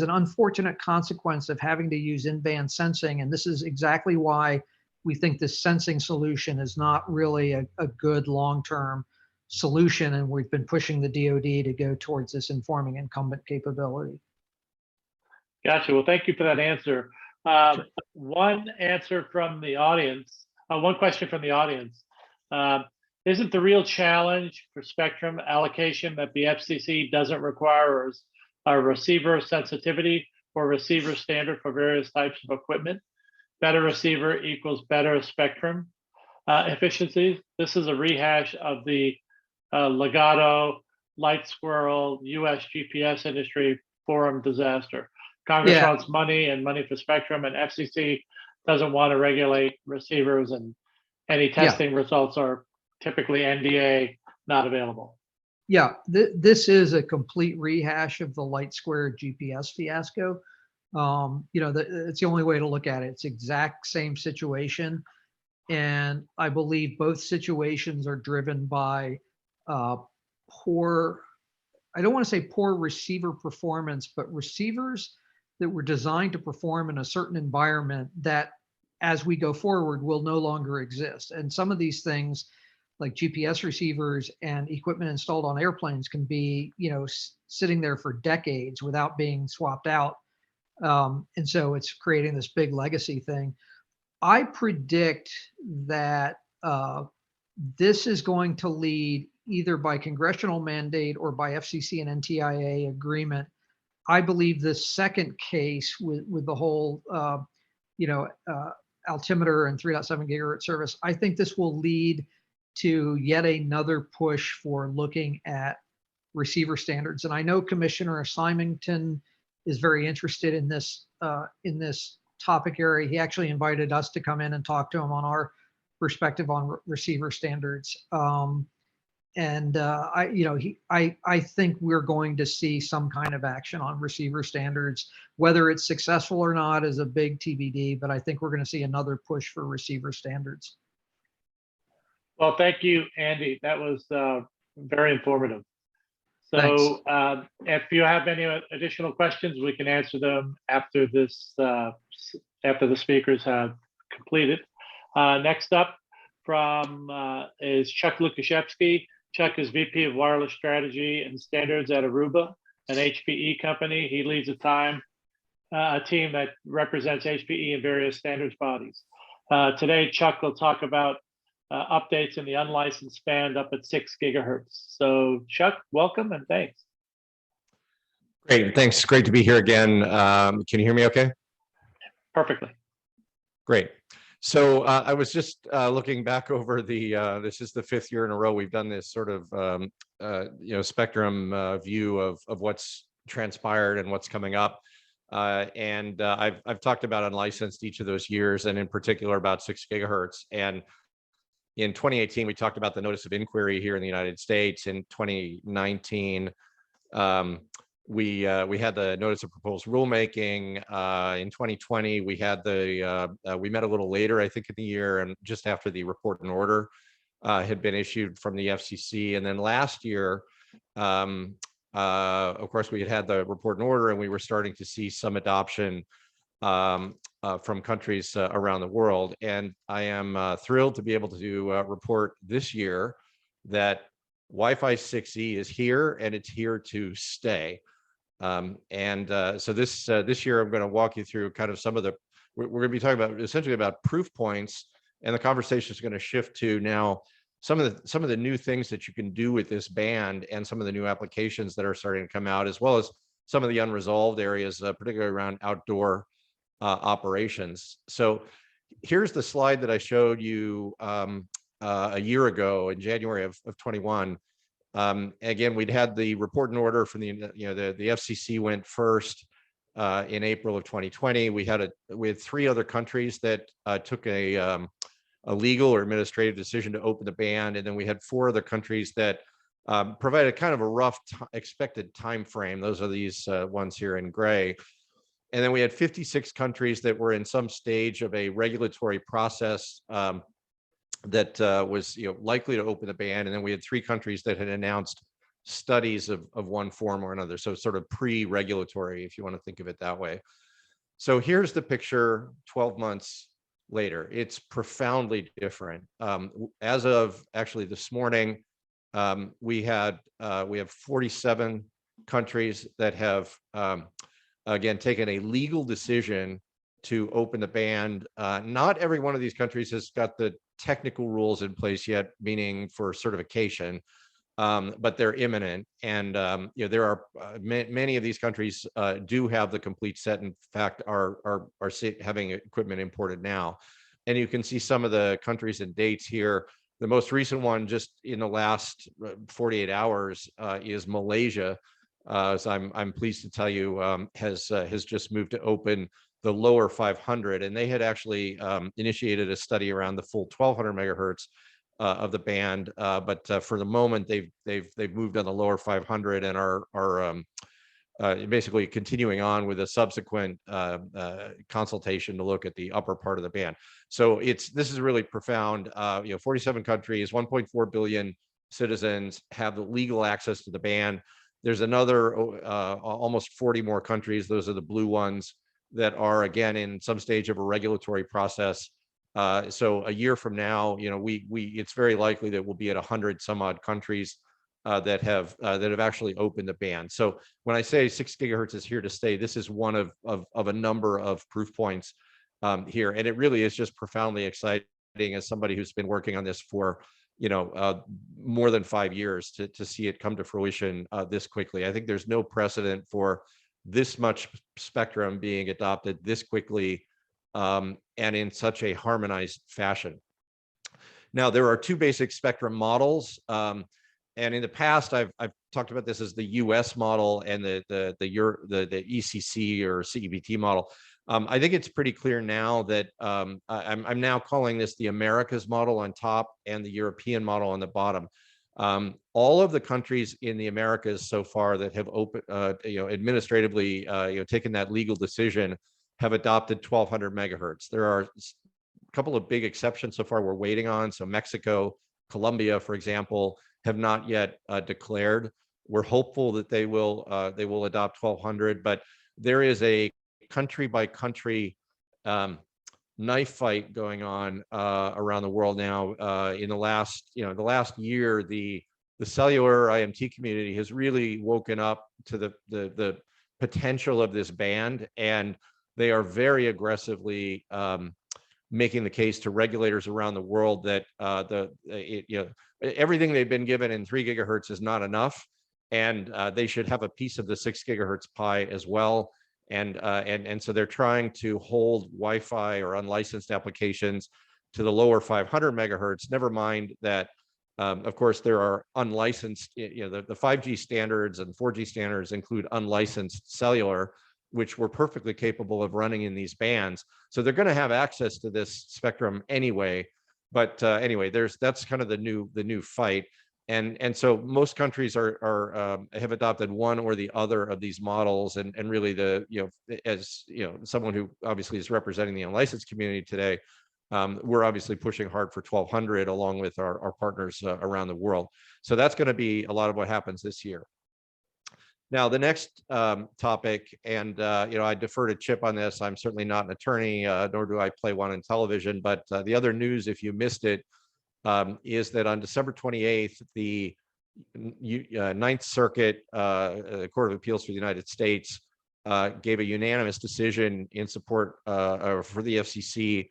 an unfortunate consequence of having to use in-band sensing. And this is exactly why we think this sensing solution is not really a good long-term solution. And we've been pushing the DoD to go towards this informing incumbent capability. Gotcha. Well, thank you for that answer. One answer from the audience, one question from the audience. Isn't the real challenge for spectrum allocation that the FCC doesn't require a receiver sensitivity or receiver standard for various types of equipment? Better receiver equals better spectrum efficiencies. This is a rehash of the Legato, Light Squirrel, US GPS industry forum disaster. Congress wants money and money for spectrum, and FCC doesn't want to regulate receivers, and any testing results are typically NDA not available. Yeah, this is a complete rehash of the Light Square GPS fiasco. You know, it's the only way to look at it. It's exact same situation. And I believe both situations are driven by poor, I don't want to say poor receiver performance, but receivers that were designed to perform in a certain environment that as we go forward will no longer exist. And some of these things like GPS receivers and equipment installed on airplanes can be, you know, sitting there for decades without being swapped out. And so it's creating this big legacy thing. I predict that this is going to lead either by congressional mandate or by FCC and NTIA agreement. I believe the second case with the whole, you know, altimeter and 3.7 gigahertz service, I think this will lead to yet another push for looking at receiver standards. And I know Commissioner Symington is very interested in this topic area. He actually invited us to come in and talk to him on our perspective on receiver standards. I think we're going to see some kind of action on receiver standards. Whether it's successful or not is a big TBD, but I think we're going to see another push for receiver standards. Well, thank you, Andy. That was very informative. So if you have any additional questions, we can answer them after this, after the speakers have completed. Next up is Chuck Lukashevsky. Chuck is VP of Wireless Strategy and Standards at Aruba, an HPE company. He leads a team that represents HPE in various standards bodies. Today, Chuck will talk about updates in the unlicensed band up at 6 gigahertz. So Chuck, welcome and thanks. Great, thanks. Great to be here again. Can you hear me okay? Perfectly. Great. So I was just looking back over the, this is the 5th year in a row we've done this sort of, spectrum view of what's transpired and what's coming up. I've talked about unlicensed each of those years, and in particular about 6 gigahertz. And in 2018, we talked about the notice of inquiry here in the United States. In 2019, we had the notice of proposed rulemaking. In 2020, we had we met a little later, I think, in the year, and just after the report and order had been issued from the FCC. And then last year, of course, we had the report and order, and we were starting to see some adoption from countries around the world. And I am thrilled to be able to report this year that Wi-Fi 6E is here, and it's here to stay. So this year, I'm going to walk you through kind of some of we're going to be talking about essentially about proof points, and the conversation is going to shift to now some of the new things that you can do with this band, and some of the new applications that are starting to come out, as well as some of the unresolved areas, particularly around outdoor operations. So here's the slide that I showed you a year ago in January of 21. Again, we'd had the report and order from the FCC went first in April of 2020. We had 3 other countries that took a legal or administrative decision to open the band, and then we had 4 other countries that provided kind of a rough expected time frame. Those are these ones here in gray. And then we had 56 countries that were in some stage of a regulatory process that was likely to open the band. And then we had 3 countries that had announced studies of one form or another. So sort of pre-regulatory, if you want to think of it that way. So here's the picture 12 months later. It's profoundly different. As of actually this morning, we have 47 countries that have again taken a legal decision to open the band. Not every one of these countries has got the technical rules in place yet, meaning for certification, but they're imminent. And there are many of these countries do have the complete set. In fact, are having equipment imported now. And you can see some of the countries and dates here. The most recent one, just in the last 48 hours, is Malaysia. As I'm pleased to tell you, has just moved to open the lower 500, and they had actually initiated a study around the full 1200 megahertz of the band, but for the moment they've moved on the lower 500 and are basically continuing on with a subsequent consultation to look at the upper part of the band. So this is really profound. 47 countries, 1.4 billion citizens have the legal access to the band. There's another almost 40 more countries. Those are the blue ones that are again in some stage of a regulatory process. So a year from now, it's very likely that we'll be at 100 some odd countries that have actually opened the band. So when I say 6 gigahertz is here to stay, this is one of a number of proof points here, and it really is just profoundly exciting as somebody who's been working on this for more than 5 years to see it come to fruition this quickly. I think there's no precedent for this much spectrum being adopted this quickly and in such a harmonized fashion. Now, there are 2 basic spectrum models. And in the past, I've talked about this as the US model and the ECC or CEBT model. I think it's pretty clear now that I'm now calling this the Americas model on top and the European model on the bottom. All of the countries in the Americas so far that have administratively taken that legal decision have adopted 1200 megahertz. There are a couple of big exceptions so far we're waiting on. So Mexico, Colombia, for example, have not yet declared. We're hopeful that they will adopt 1200, but there is a country by country knife fight going on around the world now. In the last year, the cellular IMT community has really woken up to the potential of this band, and they are very aggressively making the case to regulators around the world that everything they've been given in 3 gigahertz is not enough, and they should have a piece of the 6 gigahertz pie as well. And so they're trying to hold Wi-Fi or unlicensed applications to the lower 500 megahertz. Never mind that, of course, there are unlicensed, the 5G standards and 4G standards include unlicensed cellular, which were perfectly capable of running in these bands. So they're going to have access to this spectrum anyway. But anyway, that's kind of the new fight. And so most countries have adopted one or the other of these models. And really as someone who obviously is representing the unlicensed community today, we're obviously pushing hard for 1200 along with our partners around the world. So that's going to be a lot of what happens this year. Now, the next topic, and I defer to Chip on this. I'm certainly not an attorney, nor do I play one in television. But the other news, if you missed it, is that on December 28th, the Ninth Circuit Court of Appeals for the United States gave a unanimous decision in support for the FCC.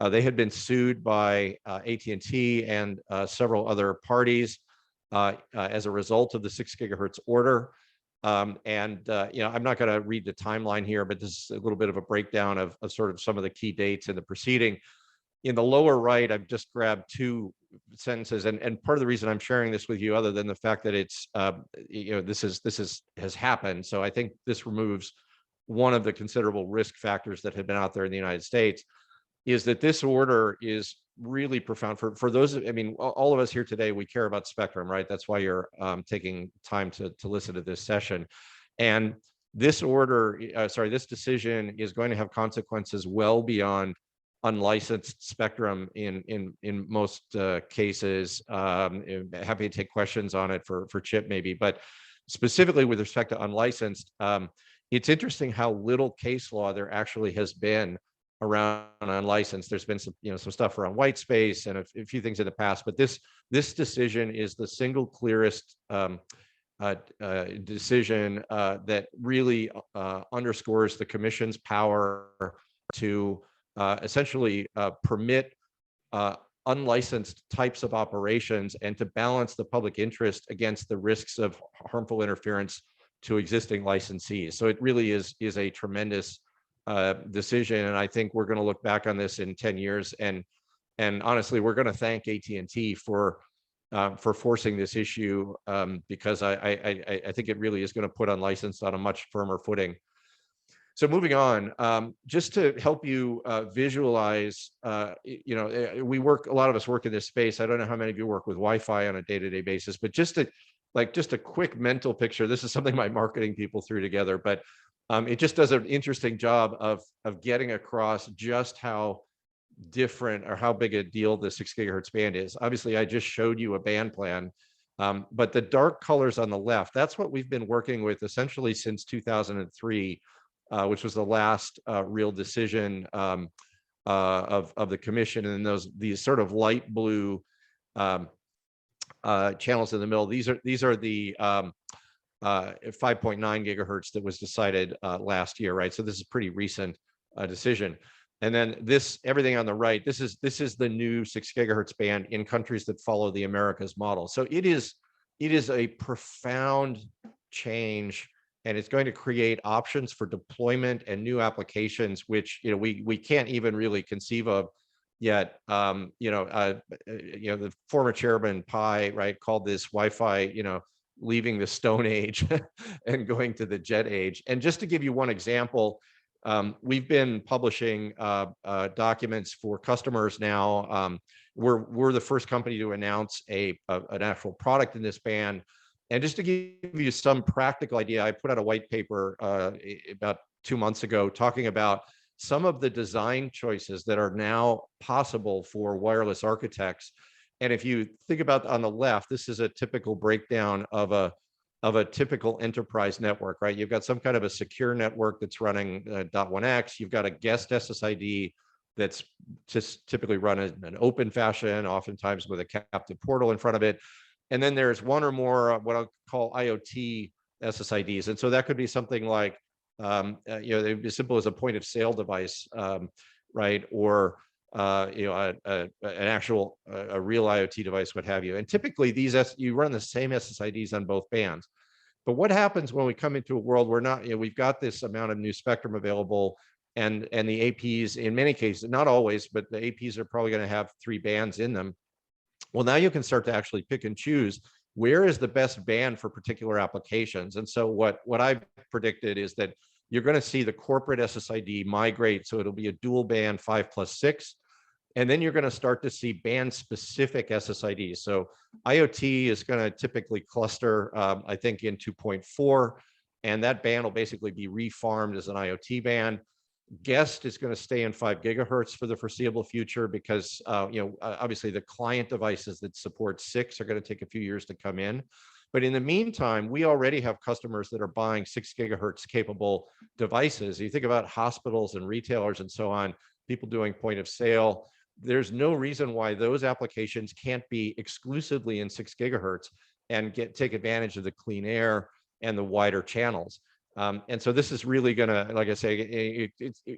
They had been sued by AT&T and several other parties as a result of the 6 gigahertz order. I'm not going to read the timeline here, but this is a little bit of a breakdown of sort of some of the key dates in the proceeding. In the lower right, I've just grabbed 2 sentences, and part of the reason I'm sharing this with you, other than the fact that it's this has happened. So I think this removes one of the considerable risk factors that had been out there in the United States, is that this order is really profound for those. I mean, all of us here today, we care about spectrum, right? That's why you're taking time to listen to this session. And this order, this decision is going to have consequences well beyond unlicensed spectrum in most cases. Happy to take questions on it for Chip maybe, but specifically with respect to unlicensed, it's interesting how little case law there actually has been around unlicensed. There's been some stuff around white space and a few things in the past, but this decision is the single clearest decision that really underscores the Commission's power to essentially permit unlicensed types of operations and to balance the public interest against the risks of harmful interference to existing licensees. So it really is a tremendous decision, and I think we're going to look back on this in 10 years, and honestly, we're going to thank AT&T for forcing this issue, because I think it really is going to put unlicensed on a much firmer footing. So moving on, just to help you visualize, a lot of us work in this space. I don't know how many of you work with Wi-Fi on a day-to-day basis, but just a quick mental picture. This is something my marketing people threw together, but it just does an interesting job of getting across just how different or how big a deal the 6 gigahertz band is. Obviously, I just showed you a band plan, but the dark colors on the left, that's what we've been working with essentially since 2003, which was the last real decision of the Commission. And these sort of light blue channels in the middle, these are the 5.9 gigahertz that was decided last year, right? So this is a pretty recent decision. And then everything on the right, this is the new 6 gigahertz band in countries that follow the Americas model. So it is a profound change, and it's going to create options for deployment and new applications, which we can't even really conceive of yet. The former chairman Pai, right, called this Wi-Fi, leaving the Stone Age and going to the Jet Age. And just to give you one example, we've been publishing documents for customers now. We're the first company to announce an actual product in this band. And just to give you some practical idea, I put out a white paper about 2 months ago talking about some of the design choices that are now possible for wireless architects. And if you think about on the left, this is a typical breakdown of a typical enterprise network, right? You've got some kind of a secure network that's running .1x. You've got a guest SSID that's just typically run in an open fashion, oftentimes with a captive portal in front of it. And then there's one or more what I'll call IoT SSIDs. And so that could be something like, as simple as a point of sale device, right? Or an actual real IoT device, what have you. And typically you run the same SSIDs on both bands. But what happens when we come into a world where not, we've got this amount of new spectrum available, and the APs, in many cases, not always, but the APs are probably going to have 3 bands in them. Well, now you can start to actually pick and choose where is the best band for particular applications. And so what I've predicted is that you're going to see the corporate SSID migrate, so it'll be a dual band 5+6. And then you're going to start to see band specific SSIDs. So IoT is going to typically cluster, I think, in 2.4, and that band will basically be refarmed as an IoT band. Guest is going to stay in 5 gigahertz for the foreseeable future because, obviously the client devices that support 6 are going to take a few years to come in. But in the meantime, we already have customers that are buying 6 gigahertz capable devices. You think about hospitals and retailers and so on, people doing point of sale. There's no reason why those applications can't be exclusively in 6 gigahertz and take advantage of the clean air and the wider channels. And so this is really going to, like I say,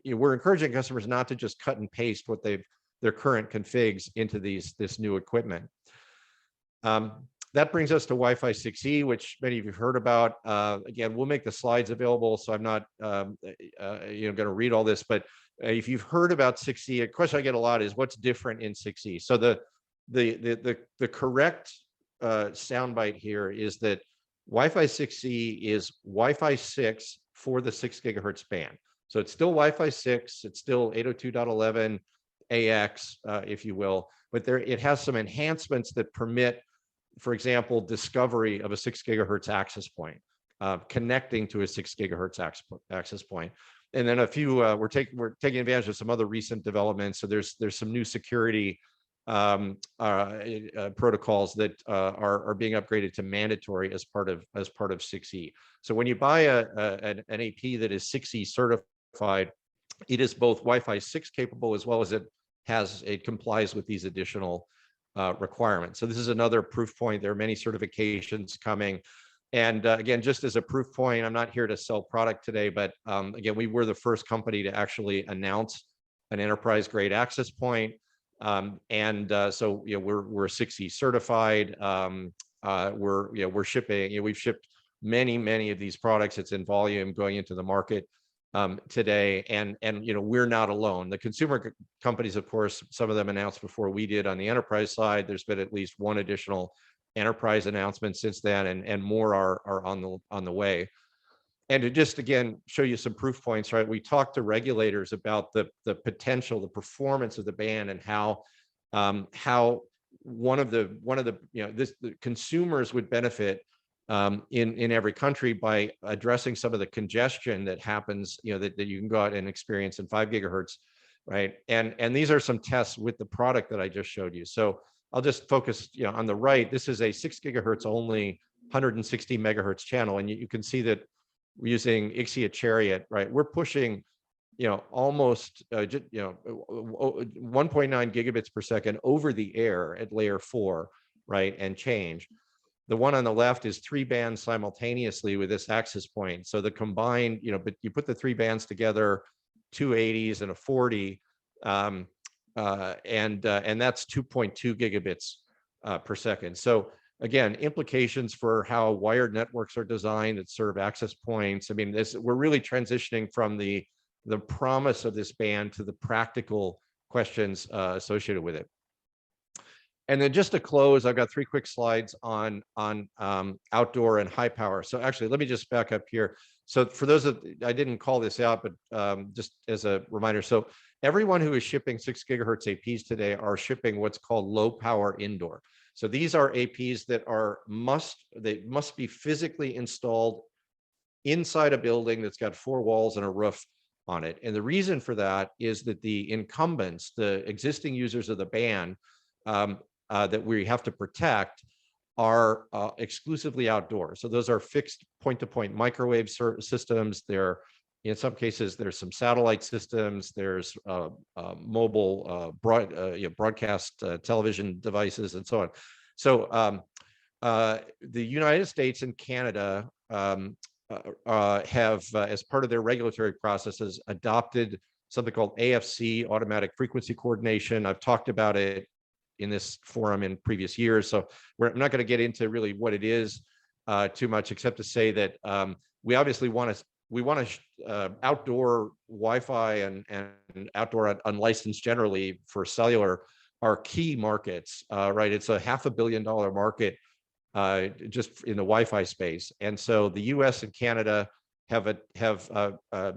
we're encouraging customers not to just cut and paste what their current configs into this new equipment. That brings us to Wi-Fi 6E, which many of you have heard about. Again, we'll make the slides available, so I'm not going to read all this, but if you've heard about 6E, a question I get a lot is what's different in 6E. So the correct soundbite here is that Wi-Fi 6E is Wi-Fi 6 for the 6 gigahertz band. So it's still Wi-Fi 6, it's still 802.11 AX, if you will, but it has some enhancements that permit, for example, discovery of a 6 gigahertz access point, connecting to a 6 gigahertz access point. And then a few, we're taking advantage of some other recent developments. So there's some new security protocols that are being upgraded to mandatory as part of 6E. So when you buy an AP that is 6E certified, it is both Wi-Fi 6 capable as well as it complies with these additional requirements. So this is another proof point. There are many certifications coming. And again, just as a proof point, I'm not here to sell product today, but again, we were the first company to actually announce an enterprise grade access point. So we're 6E certified. We're shipping. We've shipped many of these products. It's in volume going into the market today, and we're not alone. The consumer companies, of course, some of them announced before we did. On the enterprise side, there's been at least one additional enterprise announcement since then, and more are on the way. And to just again show you some proof points, right? We talked to regulators about the potential, the performance of the band, and how one of the the consumers would benefit in every country by addressing some of the congestion that happens, that you can go out and experience in 5 gigahertz, right? And these are some tests with the product that I just showed you. So I'll just focus, on the right. This is a 6 gigahertz only 160 megahertz channel, and you can see that we're using Ixia Chariot, right? We're pushing, almost 1.9 gigabits per second over the air at layer 4, right? And change. The one on the left is 3 bands simultaneously with this access point. So the combined, but you put the 3 bands together, 2 80s and a 40, and that's 2.2 gigabits per second. So again, implications for how wired networks are designed that serve access points. I mean, we're really transitioning from the promise of this band to the practical questions associated with it. And then just to close, I've got 3 quick slides on outdoor and high power. So actually, let me just back up here. So for those that I didn't call this out, but just as a reminder, so everyone who is shipping 6 gigahertz APs today are shipping what's called low power indoor. So these are APs that must be physically installed inside a building that's got 4 walls and a roof on it. And the reason for that is that the incumbents, the existing users of the band that we have to protect, are exclusively outdoors. So those are fixed point-to-point microwave systems. In some cases, there's some satellite systems. There's mobile broadcast television devices and so on. So the United States and Canada have, as part of their regulatory processes, adopted something called AFC, Automatic Frequency Coordination. I've talked about it in this forum in previous years, so I'm not going to get into really what it is. too much, except to say that we obviously want outdoor Wi-Fi and outdoor unlicensed generally for cellular are key markets, right? It's a $500 million market just in the Wi-Fi space. And so the US and Canada have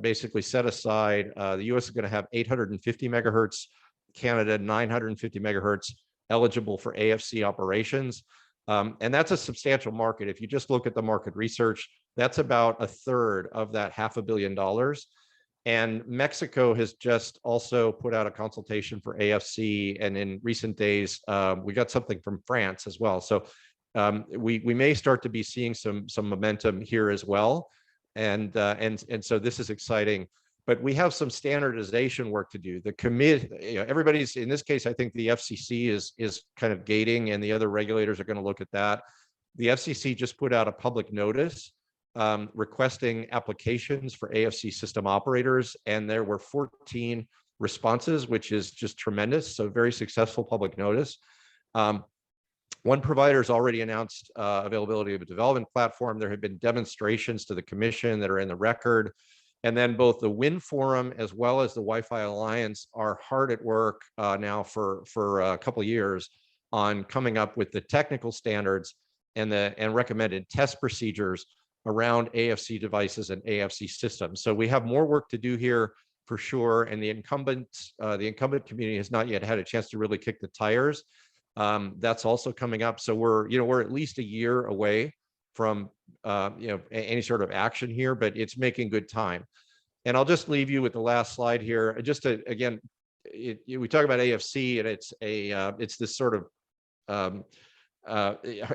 basically set aside, the US is going to have 850 megahertz, Canada 950 megahertz eligible for AFC operations. And that's a substantial market. If you just look at the market research, that's about a third of that $500 million. And Mexico has just also put out a consultation for AFC. And in recent days, we got something from France as well. So we may start to be seeing some momentum here as well. And so this is exciting. But we have some standardization work to do. The committee, everybody's, in this case, I think the FCC is kind of gating, and the other regulators are going to look at that. The FCC just put out a public notice requesting applications for AFC system operators, and there were 14 responses, which is just tremendous. So very successful public notice. One provider has already announced availability of a development platform. There have been demonstrations to the commission that are in the record. And then both the WIN Forum as well as the Wi-Fi Alliance are hard at work now for a couple of years on coming up with the technical standards and recommended test procedures around AFC devices and AFC systems. So we have more work to do here for sure. And the incumbent community has not yet had a chance to really kick the tires. That's also coming up. So we're at least a year away from any sort of action here, but it's making good time. And I'll just leave you with the last slide here. Just to, again, we talk about AFC, and it's this sort of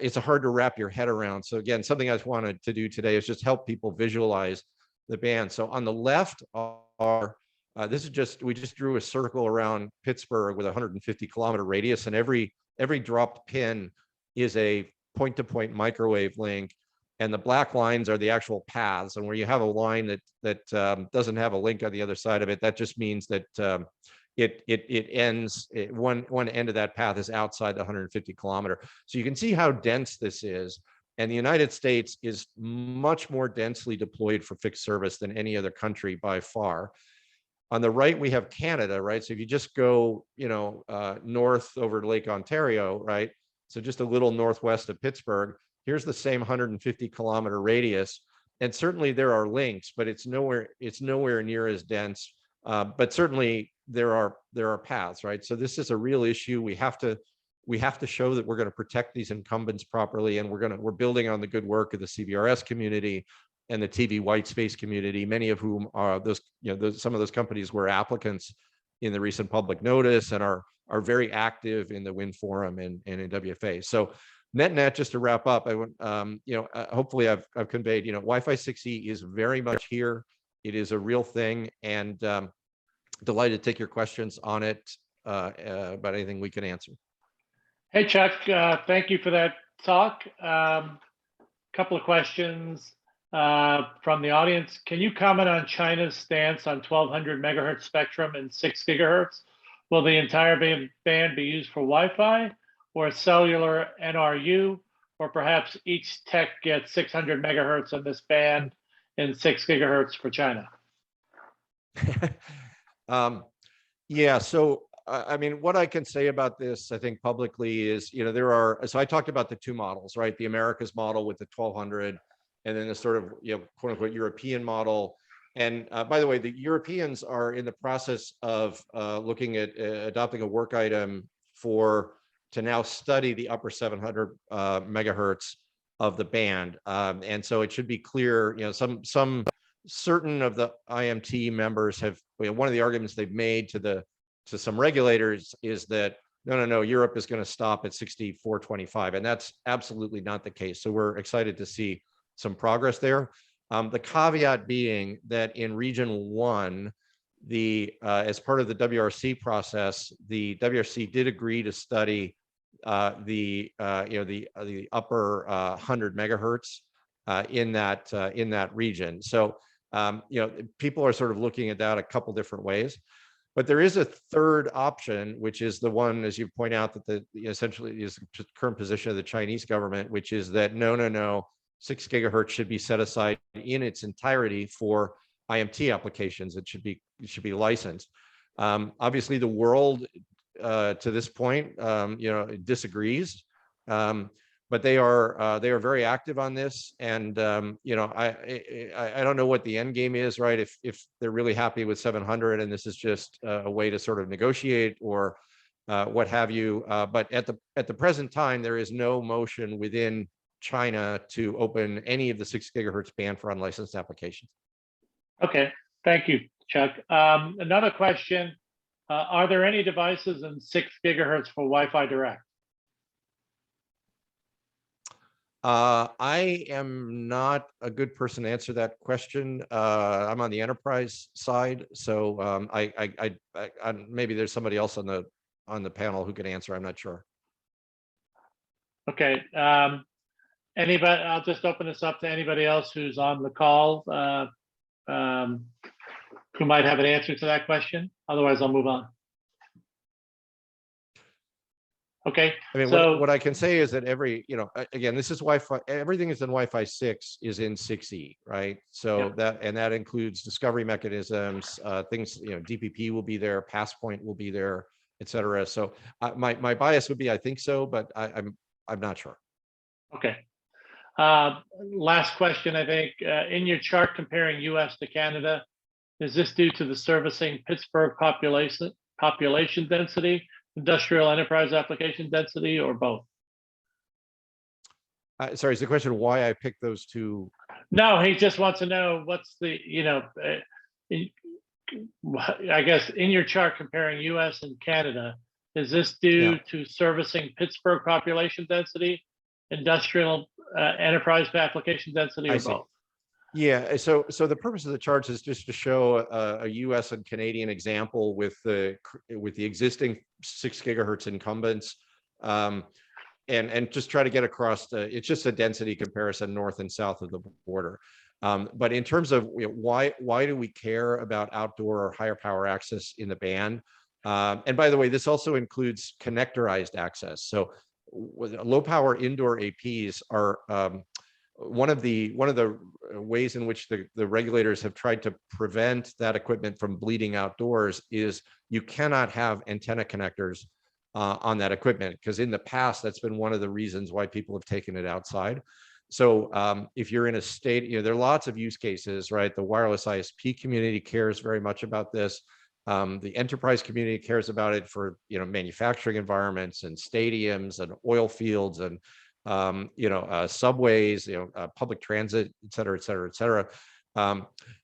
it's hard to wrap your head around. So again, something I wanted to do today is just help people visualize the band. So on the left are we just drew a circle around Pittsburgh with a 150-kilometer radius, and every dropped pin is a point-to-point microwave link, and the black lines are the actual paths. And where you have a line that doesn't have a link on the other side of it, that just means that it ends, one end of that path is outside the 150-kilometer. So you can see how dense this is. And the United States is much more densely deployed for fixed service than any other country by far. On the right, we have Canada, right? So if you just go, north over Lake Ontario, right? So just a little northwest of Pittsburgh, here's the same 150-kilometer radius. And certainly there are links, but it's nowhere near as dense. But certainly there are paths, right? So this is a real issue. We have to show that we're going to protect these incumbents properly, and we're building on the good work of the Cbrs community and the TV white space community, many of whom are some of those companies were applicants in the recent public notice and are very active in the WIN Forum and in WFA. So net, just to wrap up, I want, hopefully I've conveyed, Wi-Fi 6E is very much here. It is a real thing, and delighted to take your questions on it about anything we can answer. Hey, Chuck, thank you for that talk. Couple of questions from the audience. Can you comment on China's stance on 1200 megahertz spectrum and 6 gigahertz? Will the entire band be used for Wi-Fi or cellular NRU, or perhaps each tech gets 600 megahertz on this band and 6 gigahertz for China? Yeah, so I mean, what I can say about this, I think publicly is, so I talked about the two models, right? The Americas model with the 1200, and then the sort of, quote unquote, European model. And by the way, the Europeans are in the process of looking at adopting a work item to now study the upper 700 megahertz of the band. And so it should be clear, some certain of the IMT members have, one of the arguments they've made to some regulators is that, no, Europe is going to stop at 6425. And that's absolutely not the case. So we're excited to see some progress there. The caveat being that in region 1, as part of the WRC process, the WRC did agree to study the upper 100 megahertz in that region. So people are sort of looking at that a couple different ways. But there is a third option, which is the one, as you point out, that essentially is the current position of the Chinese government, which is that no, 6 gigahertz should be set aside in its entirety for IMT applications. It should be licensed. Obviously, the world to this point, disagrees, but they are very active on this. And I don't know what the end game is, right? If they're really happy with 700 and this is just a way to sort of negotiate or what have you. But at the present time, there is no motion within China to open any of the 6 gigahertz band for unlicensed applications. Okay, thank you, Chuck. Another question, are there any devices in 6 gigahertz for Wi-Fi Direct? I am not a good person to answer that question. I'm on the enterprise side, so I maybe there's somebody else on the panel who can answer. I'm not sure. Okay. Anybody? I'll just open this up to anybody else who's on the call who might have an answer to that question. Otherwise, I'll move on. Okay. I mean, so what I can say is that again, this is Wi-Fi. Everything is in Wi-Fi 6 is in 6E, right? So Yeah. that includes discovery mechanisms, things. DPP will be there, Passpoint will be there, et cetera. So my bias would be I think so, but I'm not sure. Okay. Last question, I think. In your chart comparing US to Canada, is this due to the servicing Pittsburgh population density, industrial enterprise application density, or both? Sorry, is the question why I picked those two? No, he just wants to know what's the, I guess in your chart comparing US and Canada, is this due to servicing Pittsburgh population density, industrial enterprise application density, or both? Yeah, so the purpose of the charts is just to show a U.S. and Canadian example with the existing 6 gigahertz incumbents, and just try to get across. It's just a density comparison north and south of the border. But in terms of why do we care about outdoor or higher power access in the band? And by the way, this also includes connectorized access. So low power indoor APs are one of the ways in which the regulators have tried to prevent that equipment from bleeding outdoors is you cannot have antenna connectors on that equipment, because in the past that's been one of the reasons why people have taken it outside. So if you're in a state, there are lots of use cases, right? The wireless ISP community cares very much about this. The enterprise community cares about it for manufacturing environments and stadiums and oil fields and subways, public transit, et cetera, et cetera, et cetera.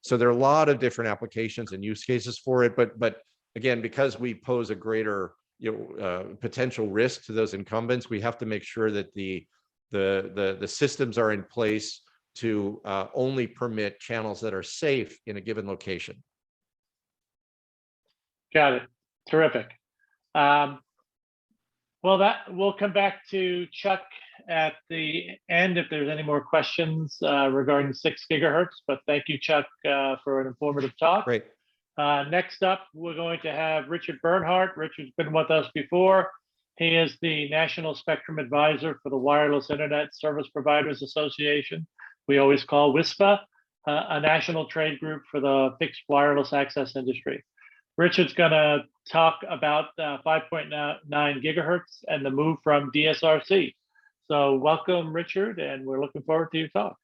So there are a lot of different applications and use cases for it. But again, because we pose a greater potential risk to those incumbents, we have to make sure that the systems are in place to only permit channels that are safe in a given location. Got it. Terrific. Well, we'll come back to Chuck at the end if there's any more questions regarding 6 gigahertz. But thank you, Chuck, for an informative talk. Great. Next up, we're going to have Richard Bernhardt. Richard's been with us before. He is the National Spectrum Advisor for the Wireless Internet Service Providers Association. We always call WISPA, a national trade group for the fixed wireless access industry. Richard's going to talk about 5.9 gigahertz and the move from Dsrc. So welcome, Richard, and we're looking forward to your talk.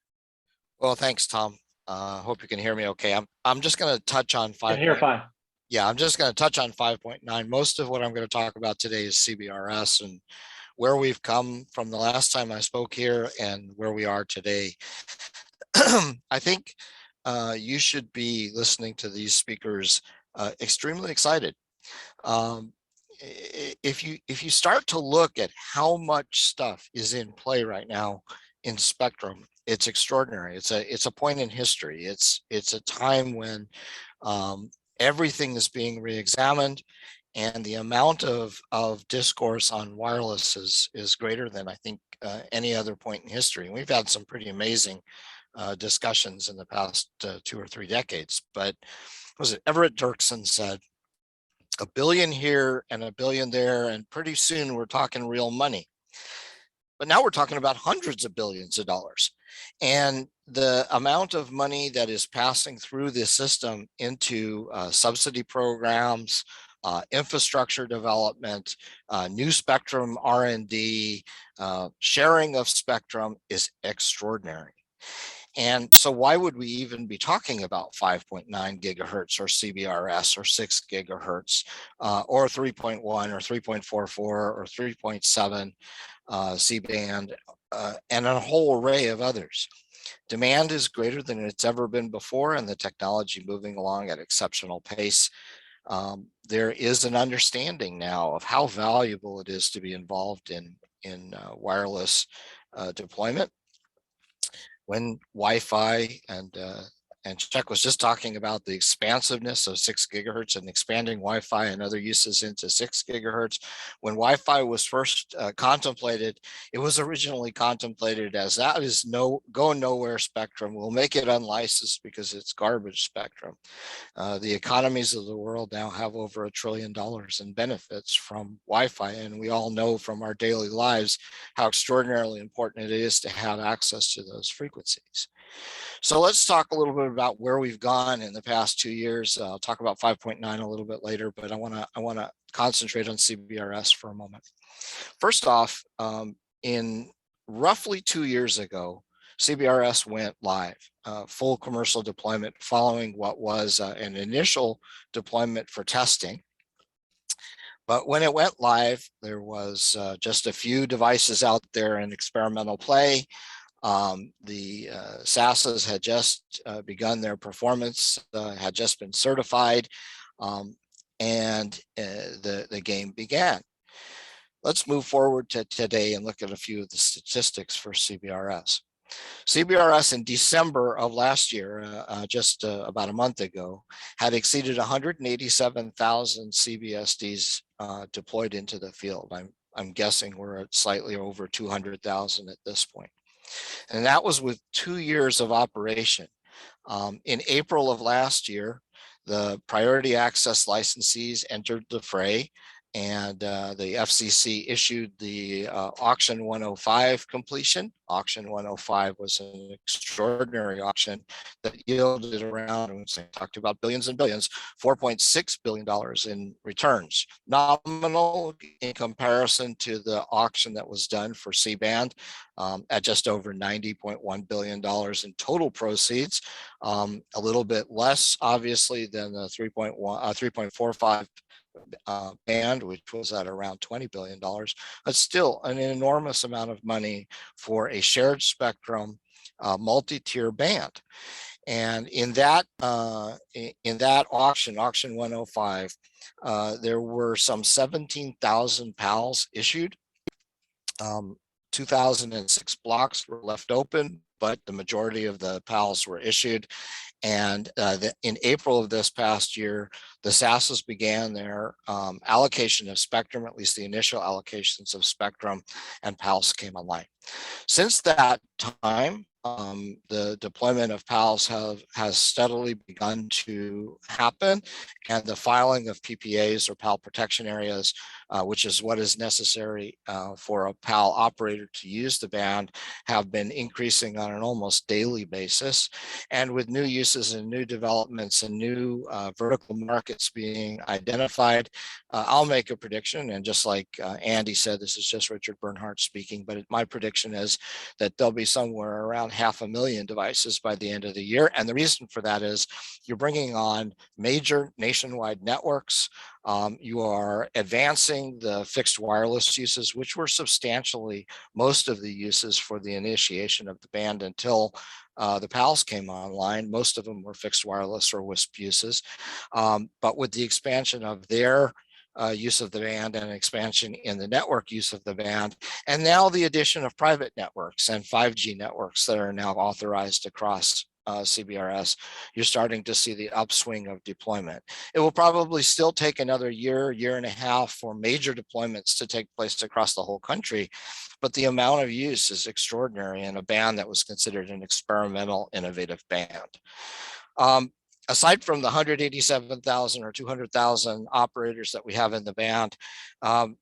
Well, thanks, Tom. Hope you can hear me okay. I'm just going to touch on 5. Here, fine. Yeah, I'm just going to touch on 5.9. Most of what I'm going to talk about today is Cbrs and where we've come from the last time I spoke here and where we are today. I think you should be listening to these speakers extremely excited. If you start to look at how much stuff is in play right now in spectrum, it's extraordinary. It's a point in history. It's a time when everything is being re-examined, and the amount of discourse on wireless is greater than I think any other point in history. And we've had some pretty amazing discussions in the past 2 or 3 decades. But was it Everett Dirksen said, $1 billion here and $1 billion there, and pretty soon we're talking real money. But now we're talking about hundreds of billions of dollars. And the amount of money that is passing through this system into subsidy programs, infrastructure development, new spectrum R&D, sharing of spectrum is extraordinary. And so why would we even be talking about 5.9 gigahertz or Cbrs or 6 gigahertz or 3.1 or 3.44 or 3.7 C-band and a whole array of others? Demand is greater than it's ever been before, and the technology moving along at exceptional pace. There is an understanding now of how valuable it is to be involved in wireless deployment. When Wi-Fi and Chuck was just talking about the expansiveness of 6 gigahertz and expanding Wi-Fi and other uses into 6 gigahertz. When Wi-Fi was first contemplated, it was originally contemplated as that is going nowhere spectrum. We'll make it unlicensed because it's garbage spectrum. The economies of the world now have over $1 trillion in benefits from Wi-Fi, and we all know from our daily lives how extraordinarily important it is to have access to those frequencies. So let's talk a little bit about where we've gone in the past 2 years. I'll talk about 5.9 a little bit later, but I want to concentrate on Cbrs for a moment. First off, in roughly 2 years ago, Cbrs went live, full commercial deployment following what was an initial deployment for testing. But when it went live, there was just a few devices out there in experimental play. The SASs had just begun their performance, had just been certified, and the game began. Let's move forward to today and look at a few of the statistics for Cbrs. Cbrs in December of last year, just about a month ago, had exceeded 187,000 CBSDs deployed into the field. I'm guessing we're at slightly over 200,000 at this point. And that was with 2 years of operation. In April of last year, the priority access licensees entered the fray, and the FCC issued the auction 105 completion. Auction 105 was an extraordinary auction that yielded around, I talked about billions and billions, $4.6 billion in returns. Nominal in comparison to the auction that was done for C-band at just over $90.1 billion in total proceeds, a little bit less obviously than the 3.45 band, which was at around $20 billion, but still an enormous amount of money for a shared spectrum multi-tier band. And in that auction 105, there were some 17,000 PALs issued. 2006 blocks were left open, but the majority of the PALs were issued. And in April of this past year, the SASs began their allocation of spectrum, at least the initial allocations of spectrum, and PALs came online. Since that time, the deployment of PALs has steadily begun to happen, and the filing of PPAs or PAL protection areas, which is what is necessary for a PAL operator to use the band, have been increasing on an almost daily basis. And with new uses and new developments and new vertical markets being identified, I'll make a prediction, and just like Andy said, this is just Richard Bernhardt speaking, but my prediction is that there'll be somewhere around 500,000 devices by the end of the year. And the reason for that is you're bringing on major nationwide networks. You are advancing the fixed wireless uses, which were substantially most of the uses for the initiation of the band until the PALs came online. Most of them were fixed wireless or WISP uses. But with the expansion of their use of the band and expansion in the network use of the band, and now the addition of private networks and 5G networks that are now authorized across Cbrs, you're starting to see the upswing of deployment. It will probably still take another year and a half for major deployments to take place across the whole country, but the amount of use is extraordinary in a band that was considered an experimental innovative band. aside from the 187,000 or 200,000 operators that we have in the band,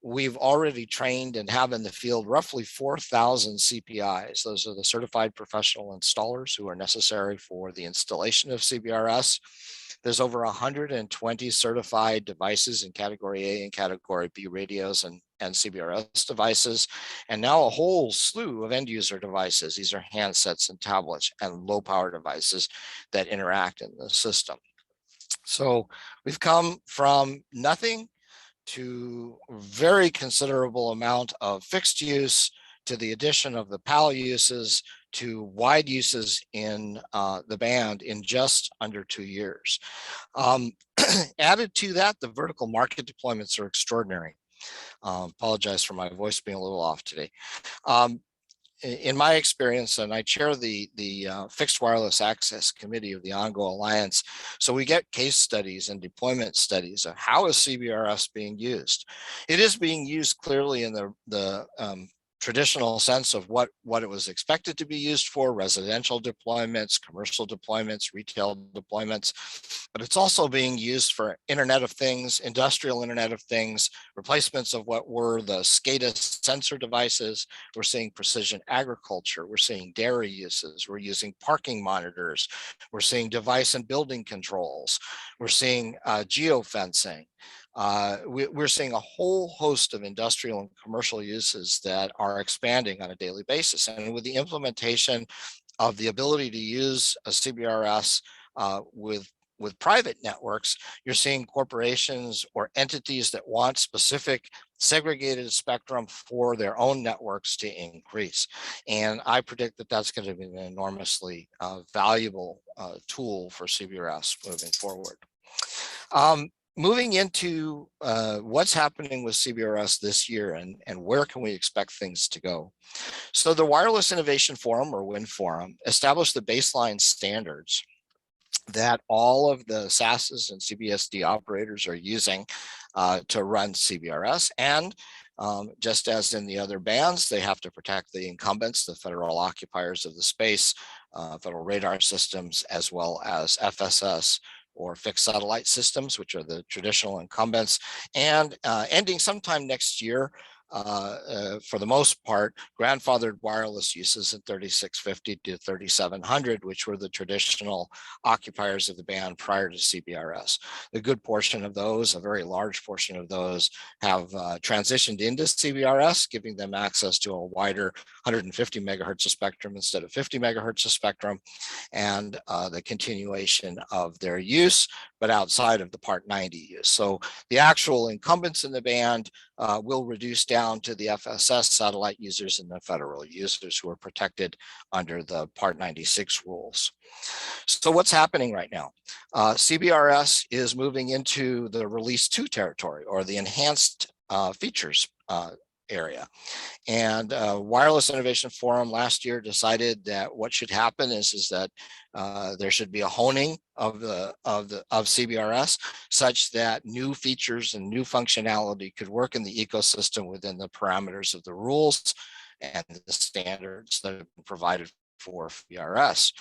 we've already trained and have in the field roughly 4,000 CPIs. Those are the certified professional installers who are necessary for the installation of CBRS. There's over 120 certified devices in category A and category B radios and CBRS devices, and now a whole slew of end user devices. These are handsets and tablets and low power devices that interact in the system. So we've come from nothing to very considerable amount of fixed use, to the addition of the PAL uses, to wide uses in the band in just under 2 years. Added to that, the vertical market deployments are extraordinary. Apologize for my voice being a little off today. In my experience, and I chair the Fixed Wireless Access Committee of the OnGo Alliance, so we get case studies and deployment studies of how is CBRS being used. It is being used clearly in the traditional sense of what it was expected to be used for: residential deployments, commercial deployments, retail deployments, but it's also being used for Internet of Things, industrial Internet of Things, replacements of what were the SCADA sensor devices. We're seeing precision agriculture, we're seeing dairy uses, we're using parking monitors, we're seeing device and building controls, we're seeing geofencing. We're seeing a whole host of industrial and commercial uses that are expanding on a daily basis. And with the implementation of the ability to use a CBRS with private networks, you're seeing corporations or entities that want specific segregated spectrum for their own networks to increase. And I predict that that's going to be an enormously valuable tool for CBRS moving forward. Moving into what's happening with CBRS this year and where can we expect things to go. So the Wireless Innovation Forum, or WIN Forum, established the baseline standards that all of the SASs and CBSD operators are using to run CBRS. And just as in the other bands, they have to protect the incumbents, the federal occupiers of the space, federal radar systems, as well as FSS, or fixed satellite systems, which are the traditional incumbents. And ending sometime next year, for the most part, grandfathered wireless uses at 3650 to 3700, which were the traditional occupiers of the band prior to CBRS. A good portion of those, a very large portion of those, have transitioned into CBRS, giving them access to a wider 150 megahertz of spectrum instead of 50 megahertz of spectrum, and the continuation of their use, but outside of the Part 90 use. So the actual incumbents in the band will reduce down to the FSS satellite users and the federal users who are protected under the Part 96 rules. So what's happening right now? CBRS is moving into the Release 2 territory, or the enhanced features area. And Wireless Innovation Forum last year decided that what should happen is that there should be a honing of CBRS such that new features and new functionality could work in the ecosystem within the parameters of the rules and the standards that have been provided for CBRS.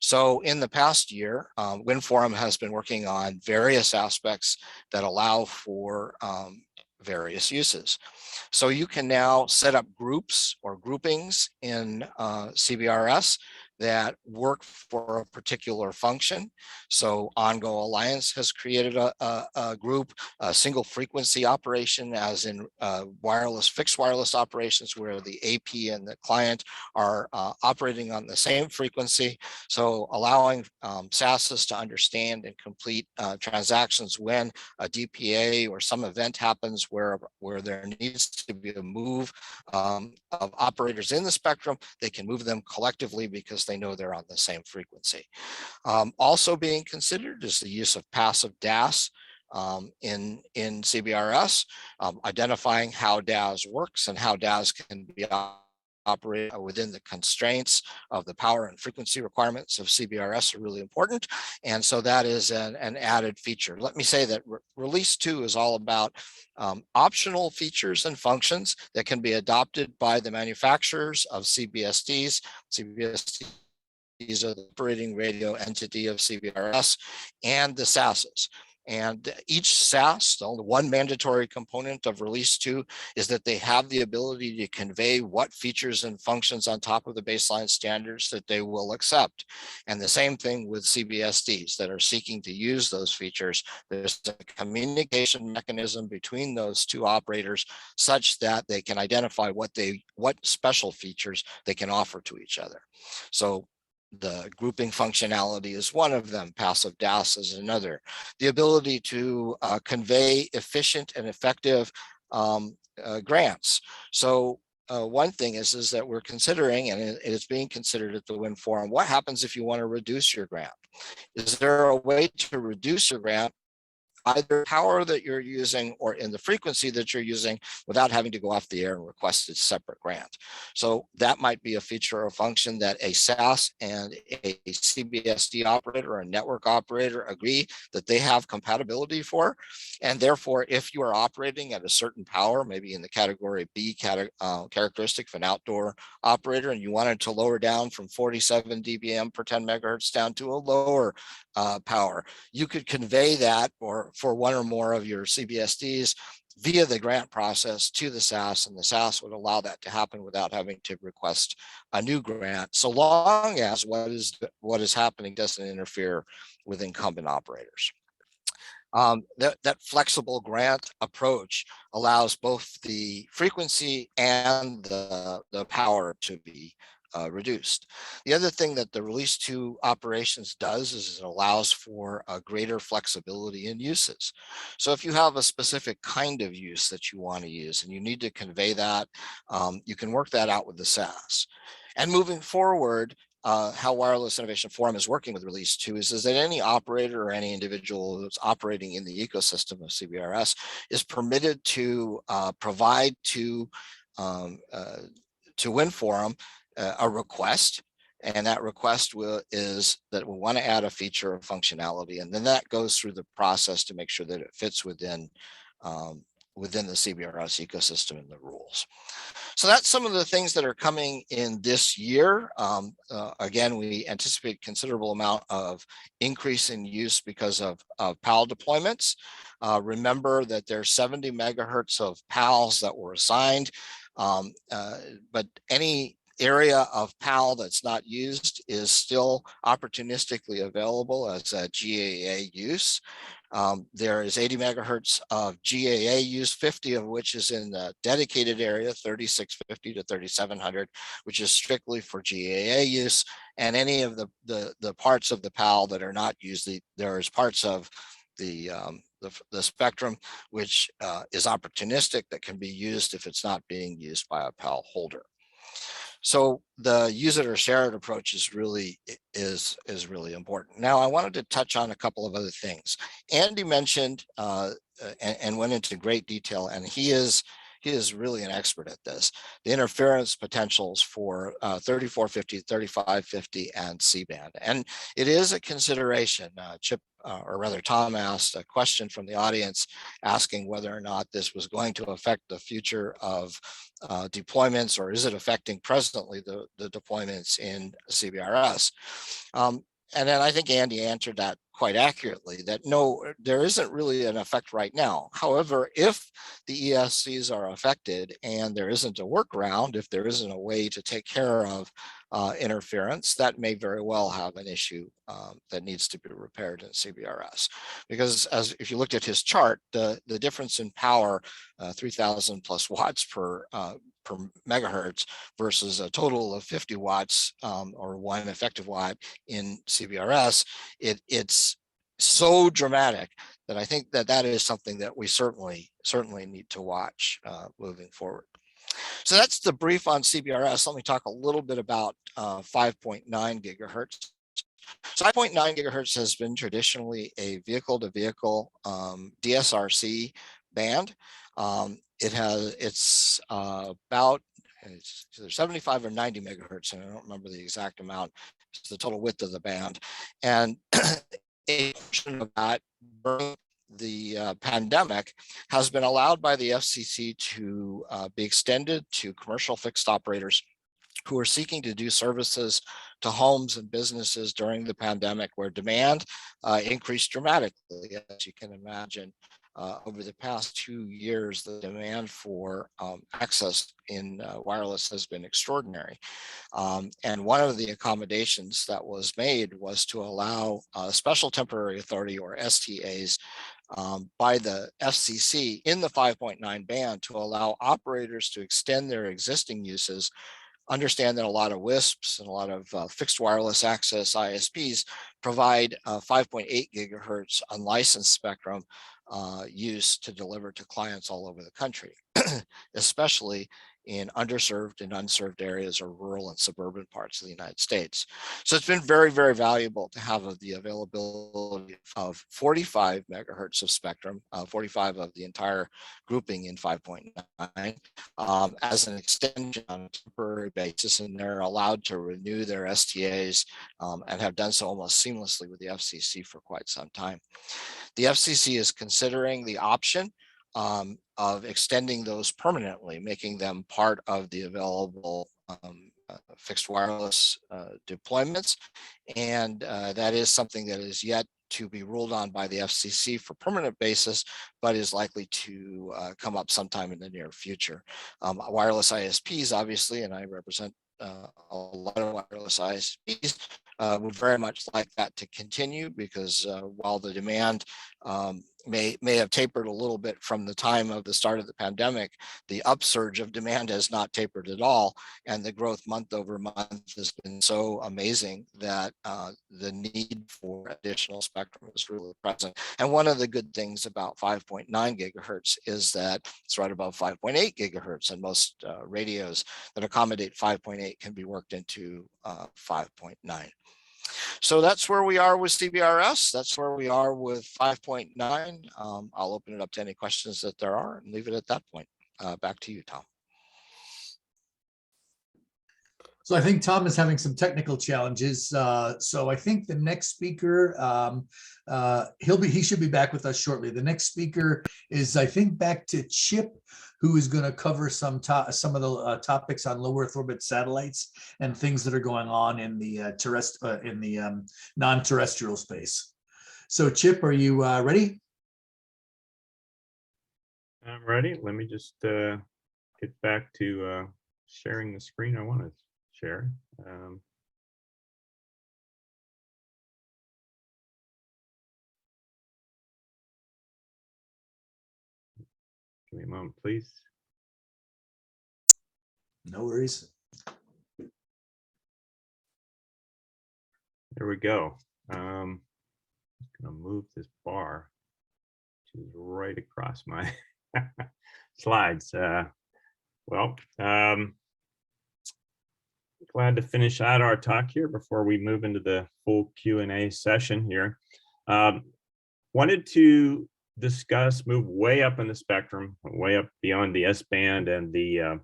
So in the past year, WIN Forum has been working on various aspects that allow for various uses. So you can now set up groups or groupings in CBRS that work for a particular function. So OnGo Alliance has created a group, a single frequency operation, as in fixed wireless operations, where the AP and the client are operating on the same frequency. So allowing SASs to understand and complete transactions when a DPA or some event happens where there needs to be a move of operators in the spectrum, they can move them collectively because they know they're on the same frequency. Also being considered is the use of passive DAS in CBRS, identifying how DAS works and how DAS can be operate within the constraints of the power and frequency requirements of CBRS are really important. And so that is an added feature. Let me say that Release 2 is all about optional features and functions that can be adopted by the manufacturers of CBSDs. CBSD These are the operating radio entity of CBRS and the SASs. And each SAS, the only one mandatory component of release 2 is that they have the ability to convey what features and functions on top of the baseline standards that they will accept. And the same thing with CBSDs that are seeking to use those features. There's a communication mechanism between those two operators such that they can identify what special features they can offer to each other. So the grouping functionality is one of them, passive DAS is another. The ability to convey efficient and effective grants. So one thing is that we're considering, and it is being considered at the WIN Forum, what happens if you want to reduce your grant? Is there a way to reduce your grant, either power that you're using or in the frequency that you're using without having to go off the air and request a separate grant? So that might be a feature or function that a SAS and a CBSD operator or a network operator agree that they have compatibility for. And therefore, if you are operating at a certain power, maybe in the category B characteristic of an outdoor operator, and you wanted to lower down from 47 dBm per 10 megahertz down to a lower power, you could convey that or for one or more of your CBSDs via the grant process to the SAS, and the SAS would allow that to happen without having to request a new grant, so long as what is happening doesn't interfere with incumbent operators. That flexible grant approach allows both the frequency and the power to be reduced. The other thing that the release 2 operations does is it allows for a greater flexibility in uses. So if you have a specific kind of use that you want to use and you need to convey that, you can work that out with the SAS. And moving forward, how Wireless Innovation Forum is working with release 2 is that any operator or any individual that's operating in the ecosystem of CBRS is permitted to provide to WIN Forum a request, and that request is that we want to add a feature or functionality, and then that goes through the process to make sure that it fits within the CBRS ecosystem and the rules. So that's some of the things that are coming in this year. Again, we anticipate considerable amount of increase in use because of PAL deployments. Remember that there's 70 megahertz of PALs that were assigned, but any area of PAL that's not used is still opportunistically available as a GAA use. There is 80 megahertz of GAA use, 50 of which is in the dedicated area, 3650 to 3700, which is strictly for GAA use. And any of the parts of the PAL that are not used, there's parts of the spectrum which is opportunistic that can be used if it's not being used by a PAL holder. So the use it or share it approach is really important. Now, I wanted to touch on a couple of other things. Andy mentioned and went into great detail, and he is really an expert at this, the interference potentials for 3450, 3550, and C-band. And it is a consideration. Chip, or rather Tom asked a question from the audience asking whether or not this was going to affect the future of deployments, or is it affecting presently the deployments in CBRS? And then I think Andy answered that quite accurately, that no, there isn't really an effect right now. However, if the ESCs are affected and there isn't a workaround, if there isn't a way to take care of interference, that may very well have an issue that needs to be repaired in CBRS. Because if you looked at his chart, the difference in power, 3000 plus watts per megahertz versus a total of 50 watts or 1 effective watt in CBRS, it's so dramatic that I think that is something that we certainly need to watch moving forward. So that's the brief on CBRS. Let me talk a little bit about 5.9 gigahertz. So 5.9 gigahertz has been traditionally a vehicle-to-vehicle Dsrc band. It's about either 75 or 90 megahertz, and I don't remember the exact amount. It's the total width of the band, and a portion of that during the pandemic has been allowed by the FCC to be extended to commercial fixed operators who are seeking to do services to homes and businesses during the pandemic, where demand increased dramatically. As you can imagine, over the past 2 years, the demand for access in wireless has been extraordinary. And one of the accommodations that was made was to allow special temporary authority, or STAs, by the FCC in the 5.9 band to allow operators to extend their existing uses. Understand that a lot of WISPs and a lot of fixed wireless access ISPs provide 5.8 gigahertz unlicensed spectrum use to deliver to clients all over the country, especially in underserved and unserved areas or rural and suburban parts of the United States. So it's been very, very valuable to have the availability of 45 megahertz of spectrum, 45 of the entire grouping in 5.9 as an extension on a temporary basis, and they're allowed to renew their STAs and have done so almost seamlessly with the FCC for quite some time. The FCC is considering the option of extending those permanently, making them part of the available fixed wireless deployments. And that is something that is yet to be ruled on by the FCC for permanent basis, but is likely to come up sometime in the near future. Wireless ISPs, obviously, and I represent a lot of wireless ISPs, would very much like that to continue, because while the demand may have tapered a little bit from the time of the start of the pandemic, the upsurge of demand has not tapered at all, and the growth month over month has been so amazing that the need for additional spectrum is really present. And one of the good things about 5.9 gigahertz is that it's right above 5.8 gigahertz, and most radios that accommodate 5.8 can be worked into 5.9. So that's where we are with CBRS. That's where we are with 5.9. I'll open it up to any questions that there are and leave it at that point. Back to you, Tom. So I think Tom is having some technical challenges. So I think the next speaker, he should be back with us shortly. The next speaker is, I think, back to Chip, who is going to cover some of the topics on low Earth orbit satellites and things that are going on in the non-terrestrial space. So Chip, are you ready? I'm ready. Let me just get back to sharing the screen I want to share. Give me a moment, please. No worries. There we go. I'm gonna move this bar to right across my slides. Glad to finish out our talk here before we move into the full Q&A session here. Wanted to discuss, move way up in the spectrum, way up beyond the S-band and the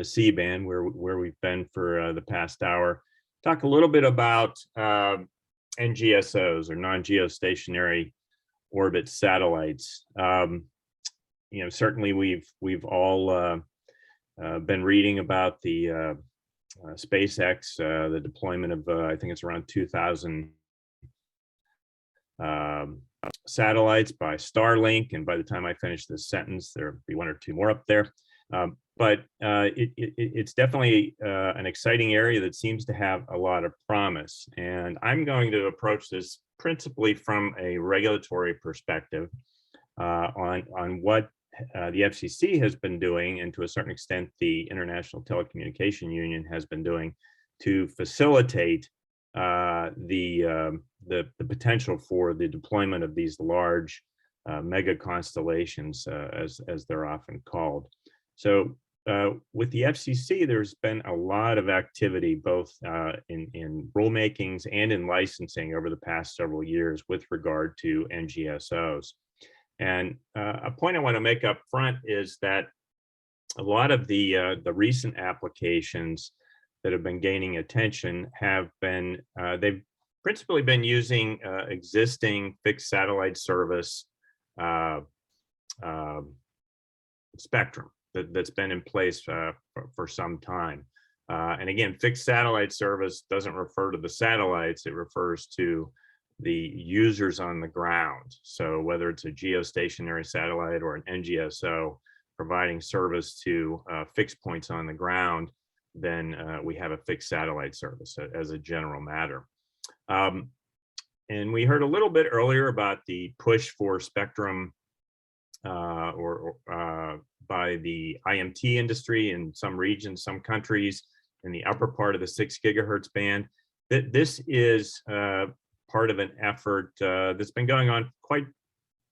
C-band, where we've been for the past hour. Talk a little bit about NGSOs, or non-geostationary orbit satellites. Certainly we've all been reading about the SpaceX, the deployment of I think it's around 2,000 satellites by Starlink, and by the time I finish this sentence, there'll be one or two more up there. But it's definitely an exciting area that seems to have a lot of promise. And I'm going to approach this principally from a regulatory perspective on what the FCC has been doing, and to a certain extent the International Telecommunication Union has been doing to facilitate the potential for the deployment of these large mega constellations, as they're often called. So with the FCC, there's been a lot of activity, both in rulemakings and in licensing over the past several years with regard to NGSOs. And a point I want to make up front is that a lot of the recent applications that have been gaining attention have been, they've principally been using existing fixed satellite service spectrum that's been in place for some time. And again, fixed satellite service doesn't refer to the satellites, it refers to the users on the ground. So whether it's a geostationary satellite or an NGSO providing service to fixed points on the ground, then we have a fixed satellite service as a general matter. And we heard a little bit earlier about the push for spectrum by the IMT industry in some regions, some countries, in the upper part of the 6 gigahertz band. This is part of an effort that's been going on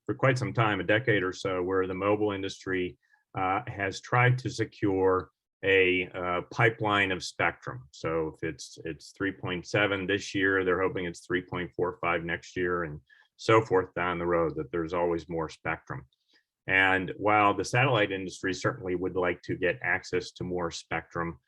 for quite some time, a decade or so, where the mobile industry has tried to secure a pipeline of spectrum. So if it's 3.7 this year, they're hoping it's 3.45 next year, and so forth down the road, that there's always more spectrum. And while the satellite industry certainly would like to get access to more spectrum,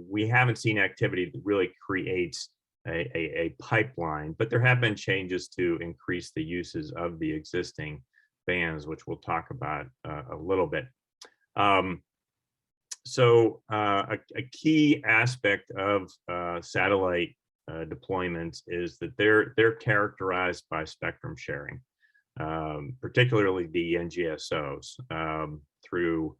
we haven't seen activity that really creates a pipeline, but there have been changes to increase the uses of the existing bands, which we'll talk about a little bit. So a key aspect of satellite deployments is that they're characterized by spectrum sharing, particularly the NGSOs, through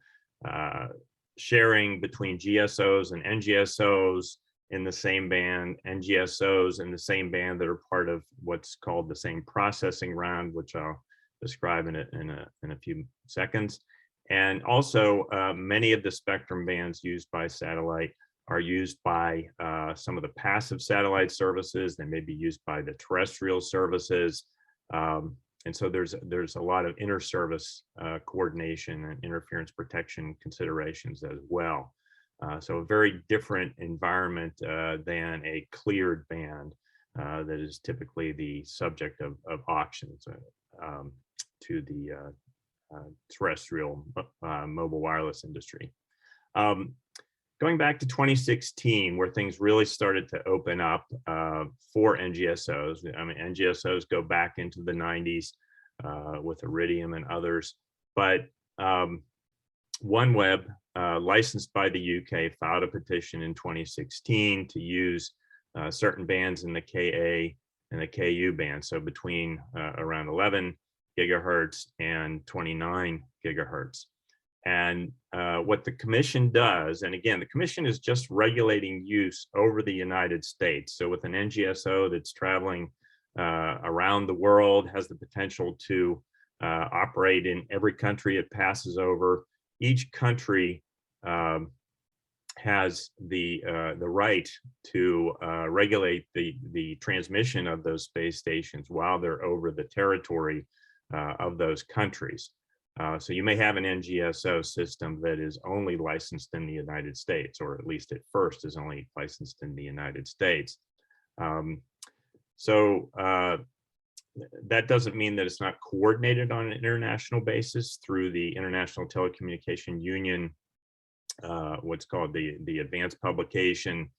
sharing between GSOs and NGSOs in the same band, NGSOs in the same band that are part of what's called the same processing round, which I'll describe in a few seconds. And also, many of the spectrum bands used by satellite are used by some of the passive satellite services. They may be used by the terrestrial services. And so there's a lot of inter-service coordination and interference protection considerations as well. So a very different environment than a cleared band that is typically the subject of auctions to the terrestrial mobile wireless industry. Going back to 2016, where things really started to open up for NGSOs. I mean, NGSOs go back into the 90s with Iridium and others, but OneWeb, licensed by the UK, filed a petition in 2016 to use certain bands in the KA and the KU band, so between around 11 gigahertz and 29 gigahertz. And what the commission does, and again, the commission is just regulating use over the United States. So with an NGSO that's traveling around the world, has the potential to operate in every country it passes over. Each country has the right to regulate the transmission of those space stations while they're over the territory of those countries. So you may have an NGSO system that is only licensed in the United States, or at least at first is only licensed in the United States. That doesn't mean that it's not coordinated on an international basis through the International Telecommunication Union, what's called the Advanced Publication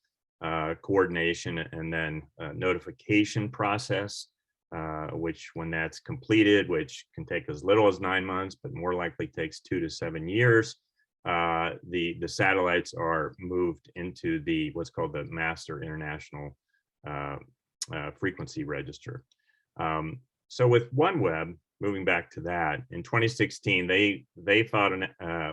Coordination and then notification process. Which when that's completed, which can take as little as 9 months, but more likely takes 2 to 7 years, the satellites are moved into the what's called the Master International Frequency Register. So with OneWeb, moving back to that, in 2016, they filed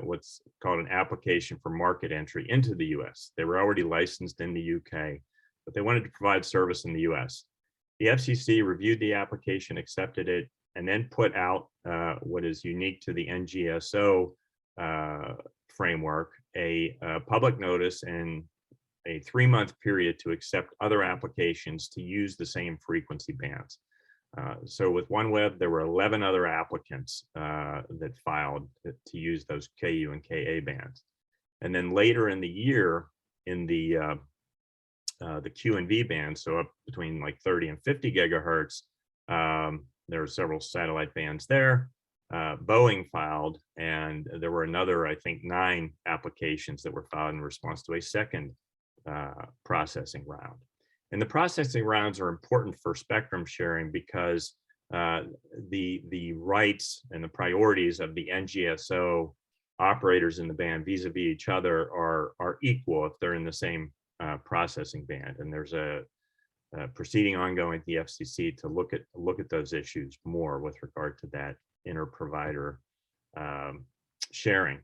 what's called an application for market entry into the US. They were already licensed in the UK, but they wanted to provide service in the US. The FCC reviewed the application, accepted it, and then put out what is unique to the NGSO framework, a public notice and a 3-month period to accept other applications to use the same frequency bands. So with OneWeb, there were 11 other applicants that filed to use those KU and KA bands. And then later in the year, in the Q and V band, so up between like 30 and 50 gigahertz, there are several satellite bands there. Boeing filed, and there were another, I think, 9 applications that were filed in response to a second processing round. And the processing rounds are important for spectrum sharing because the rights and the priorities of the NGSO operators in the band vis-a-vis each other are equal if they're in the same processing band. And there's a proceeding ongoing at the FCC to look at those issues more with regard to that inter-provider sharing.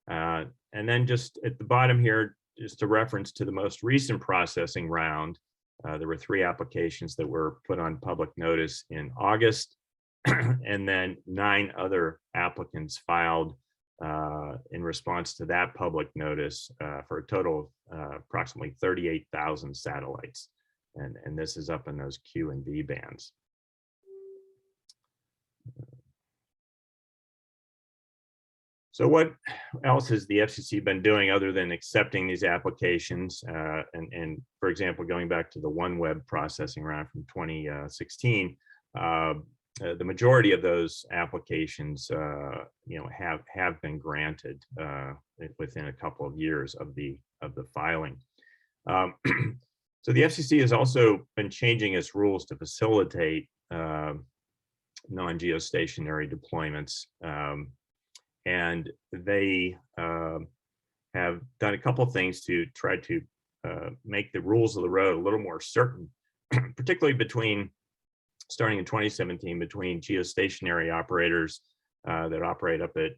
And then just at the bottom here, just a reference to the most recent processing round. There were 3 applications that were put on public notice in August, and then 9 other applicants filed in response to that public notice for a total of approximately 38,000 satellites. And this is up in those Q and V bands. So what else has the FCC been doing other than accepting these applications? And for example, going back to the OneWeb processing round from 2016, the majority of those applications, have been granted within a couple of years of the filing. So the FCC has also been changing its rules to facilitate non-geostationary deployments. And they have done a couple of things to try to make the rules of the road a little more certain, particularly starting in 2017, between geostationary operators that operate up at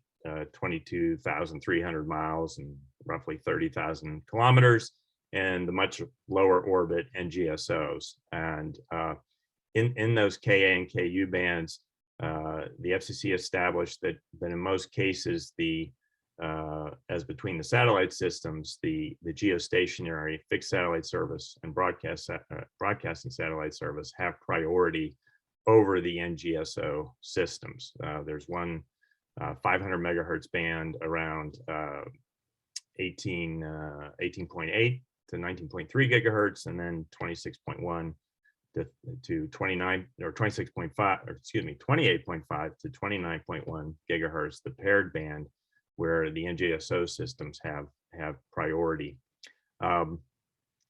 22,300 miles and roughly 30,000 kilometers, and the much lower orbit NGSOs. And in those Ka and Ku bands, the FCC established that in most cases, as between the satellite systems, the geostationary fixed satellite service and broadcasting satellite service have priority over the NGSO systems. There's one 500 megahertz band around 18.8 to 19.3 gigahertz, and then 26.1 to 29 or 26.5, or excuse me, 28.5 to 29.1 gigahertz, the paired band where the NGSO systems have priority. The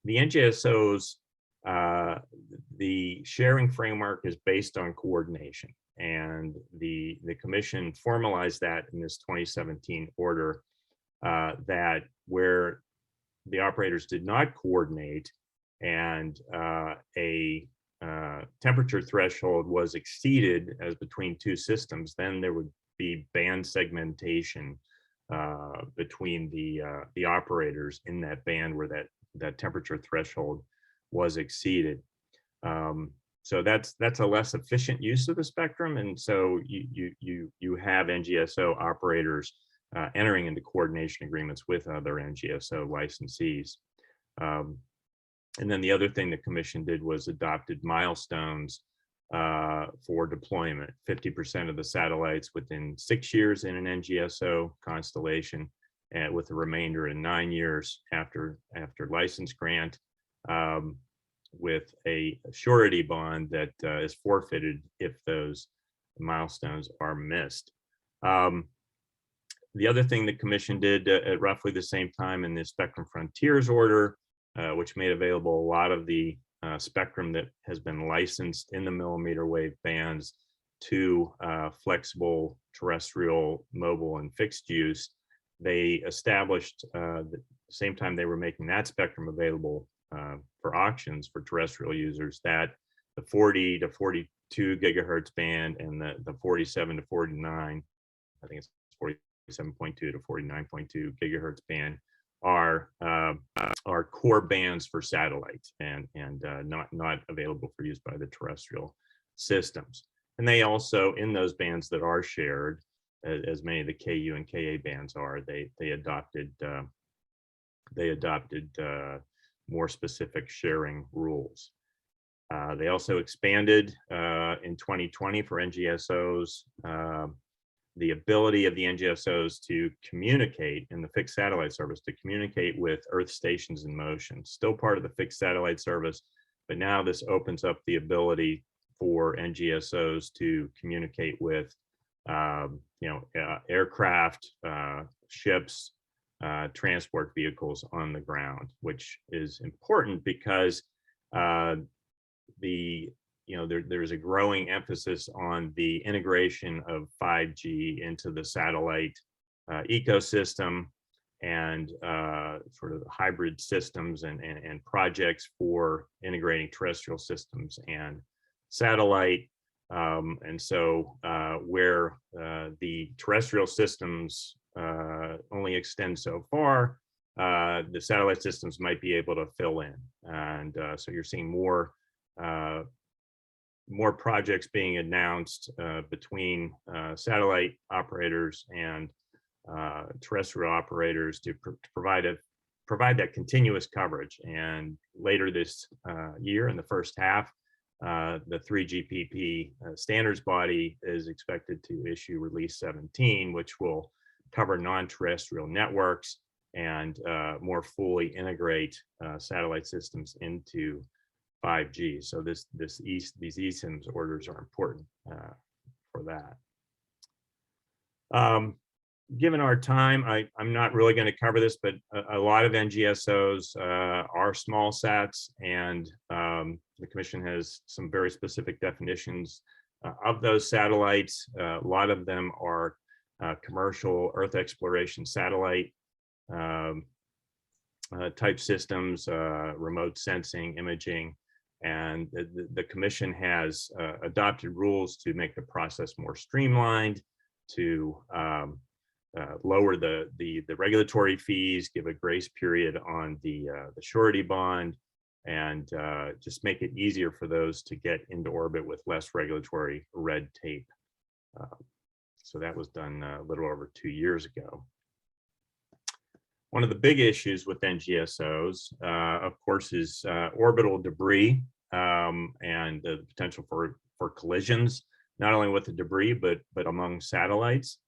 NGSOs, the sharing framework is based on coordination, and the commission formalized that in this 2017 order, that where the operators did not coordinate and a temperature threshold was exceeded as between 2 systems, then there would be band segmentation between the operators in that band where that temperature threshold was exceeded. So that's a less efficient use of the spectrum, and so you have NGSO operators entering into coordination agreements with other NGSO licensees. And then the other thing the commission did was adopted milestones for deployment. 50% of the satellites within 6 years in an NGSO constellation, and with the remainder in 9 years after license grant, with a surety bond that is forfeited if those milestones are missed. The other thing the commission did at roughly the same time in the Spectrum Frontiers order, which made available a lot of the spectrum that has been licensed in the millimeter wave bands to flexible terrestrial, mobile, and fixed use. They established, the same time they were making that spectrum available for auctions for terrestrial users, that the 40 to 42 gigahertz band and the 47 to 49, I think it's 47.2 to 49.2 gigahertz band are core bands for satellites and not available for use by the terrestrial systems. And they also, in those bands that are shared, as many of the Ku and Ka bands are, they adopted more specific sharing rules. They also expanded in 2020 for NGSOs the ability of the NGSOs to communicate in the fixed satellite service, to communicate with Earth stations in motion. Still part of the fixed satellite service, but now this opens up the ability for NGSOs to communicate with aircraft, ships, transport vehicles on the ground, which is important because there's a growing emphasis on the integration of 5G into the satellite ecosystem and sort of hybrid systems and projects for integrating terrestrial systems and satellite. And so where the terrestrial systems only extend so far, the satellite systems might be able to fill in. And so you're seeing more projects being announced between satellite operators and terrestrial operators to provide that continuous coverage. And later this year, in the first half, the 3GPP standards body is expected to issue release 17, which will cover non-terrestrial networks and more fully integrate satellite systems into 5G. So these eSIMs orders are important for that. Given our time, I'm not really going to cover this, but a lot of NGSOs are small sats, and the Commission has some very specific definitions of those satellites. A lot of them are commercial Earth exploration satellite type systems, remote sensing, imaging, and the Commission has adopted rules to make the process more streamlined, to lower the regulatory fees, give a grace period on the surety bond, and just make it easier for those to get into orbit with less regulatory red tape. So that was done a little over 2 years ago. One of the big issues with NGSOs, of course, is orbital debris and the potential for collisions, not only with the debris, but among satellites.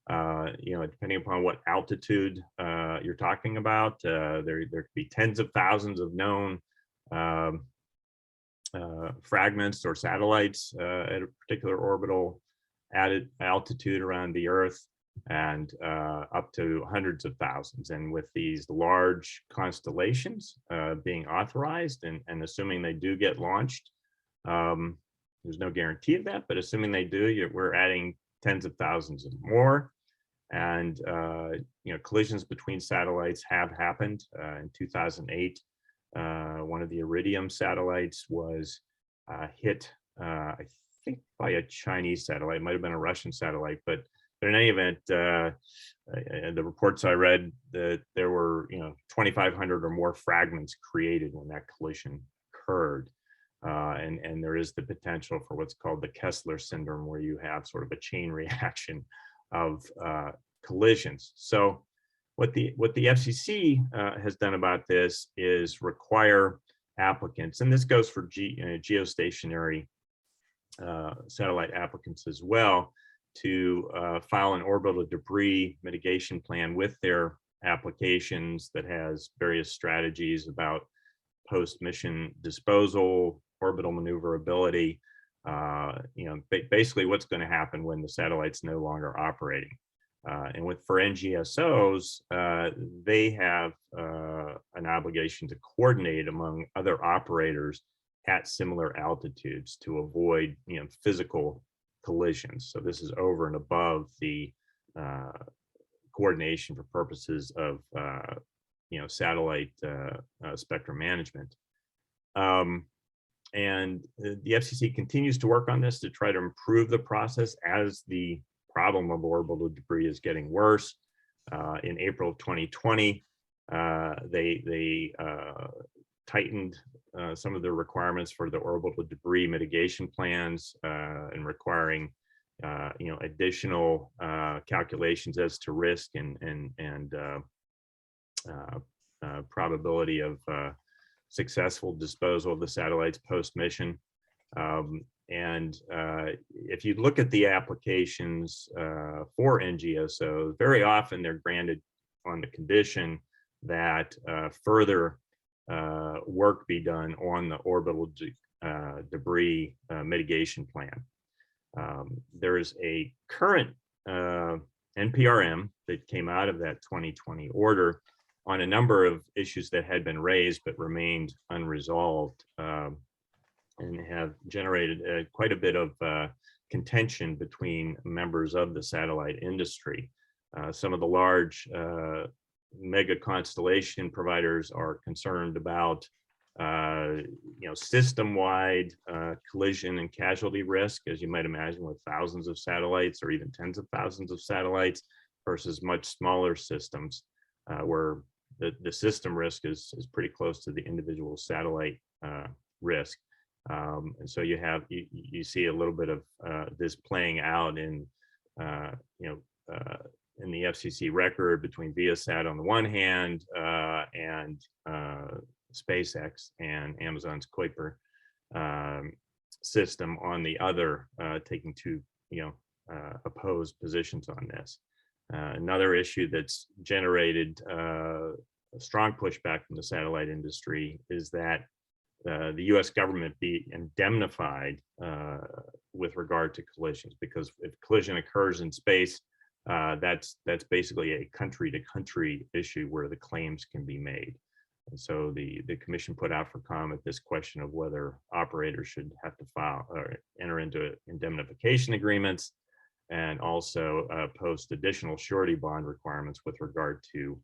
Depending upon what altitude you're talking about, there could be tens of thousands of known fragments or satellites at a particular orbital altitude around the Earth, and up to hundreds of thousands. And with these large constellations being authorized, and assuming they do get launched, there's no guarantee of that, but assuming they do, we're adding tens of thousands of more. And collisions between satellites have happened. In 2008, one of the Iridium satellites was hit, I think, by a Chinese satellite. It might have been a Russian satellite, but in any event, the reports I read, that there were 2,500 or more fragments created when that collision occurred. And there is the potential for what's called the Kessler syndrome, where you have sort of a chain reaction of collisions. So what the FCC has done about this is require applicants, and this goes for geostationary satellite applicants as well, to file an orbital debris mitigation plan with their applications that has various strategies about post-mission disposal, orbital maneuverability, basically what's going to happen when the satellite's no longer operating. And for NGSOs, they have an obligation to coordinate among other operators at similar altitudes to avoid physical collisions. So this is over and above the coordination for purposes of satellite spectrum management. And the FCC continues to work on this to try to improve the process as the problem of orbital debris is getting worse. In April of 2020, they tightened some of the requirements for the orbital debris mitigation plans, and requiring additional calculations as to risk and probability of successful disposal of the satellites post-mission. And if you look at the applications for NGSOs, very often they're granted on the condition that further work be done on the orbital debris mitigation plan. There is a current NPRM that came out of that 2020 order on a number of issues that had been raised but remained unresolved, and have generated quite a bit of contention between members of the satellite industry. Some of the large mega constellation providers are concerned about system-wide collision and casualty risk, as you might imagine, with thousands of satellites or even tens of thousands of satellites versus much smaller systems where the system risk is pretty close to the individual satellite risk. And so you see a little bit of this playing out in in the FCC record between Viasat on the one hand and SpaceX and Amazon's Kuiper system on the other, taking two opposed positions on this. Another issue that's generated a strong pushback from the satellite industry is that the US government be indemnified with regard to collisions, because if collision occurs in space, that's basically a country-to-country issue where the claims can be made. And so the commission put out for comment this question of whether operators should have to file or enter into indemnification agreements, and also post additional surety bond requirements with regard to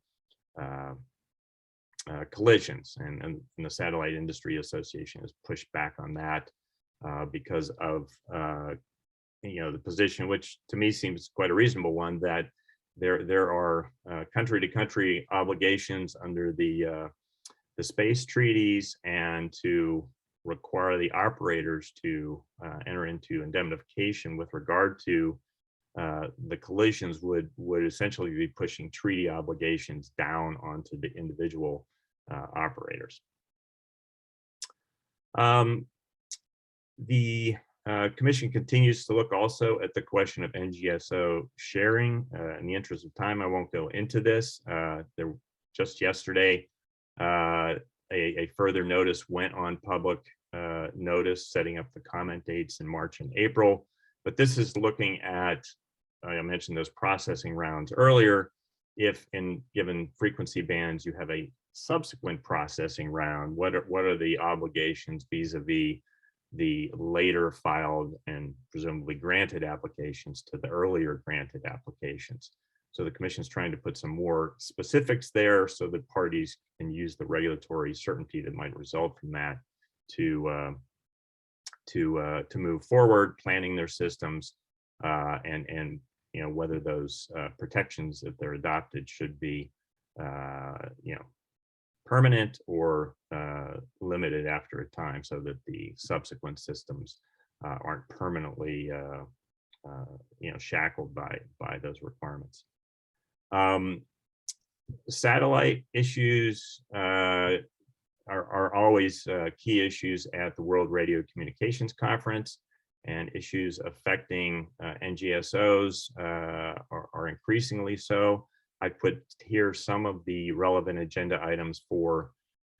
collisions. And the Satellite Industry Association has pushed back on that because of the position, which to me seems quite a reasonable one, that there are country-to-country obligations under the space treaties, and to require the operators to enter into indemnification with regard to the collisions would essentially be pushing treaty obligations down onto the individual operators. The commission continues to look also at the question of NGSO sharing. In the interest of time, I won't go into this. Just yesterday, a further notice went on public notice, setting up the comment dates in March and April. But this is looking at, I mentioned those processing rounds earlier. If in given frequency bands you have a subsequent processing round, what are the obligations vis-a-vis the later filed and presumably granted applications to the earlier granted applications? So the commission is trying to put some more specifics there so that parties can use the regulatory certainty that might result from that to move forward, planning their systems, and whether those protections, if they're adopted, should be permanent or limited after a time, so that the subsequent systems aren't permanently shackled by those requirements. Satellite issues are always key issues at the World Radio Communications Conference, and issues affecting NGSOs are increasingly so. I put here some of the relevant agenda items for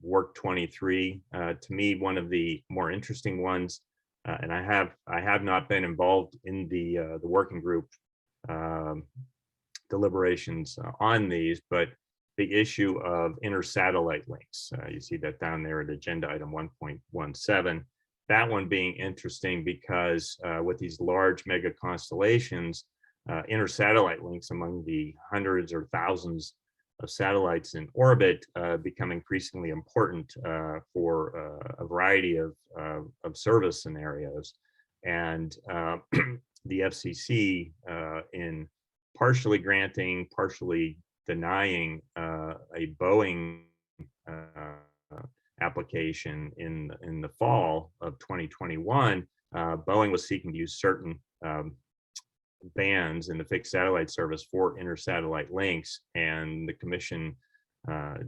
Work 23. To me, one of the more interesting ones, and I have not been involved in the working group deliberations on these, but the issue of inter-satellite links. You see that down there at agenda item 1.17. That one being interesting because with these large mega constellations, inter-satellite links among the hundreds or thousands of satellites in orbit become increasingly important for a variety of service scenarios. And the FCC, in partially granting, partially denying a Boeing application in the fall of 2021, Boeing was seeking to use certain bands in the fixed satellite service for inter-satellite links, and the commission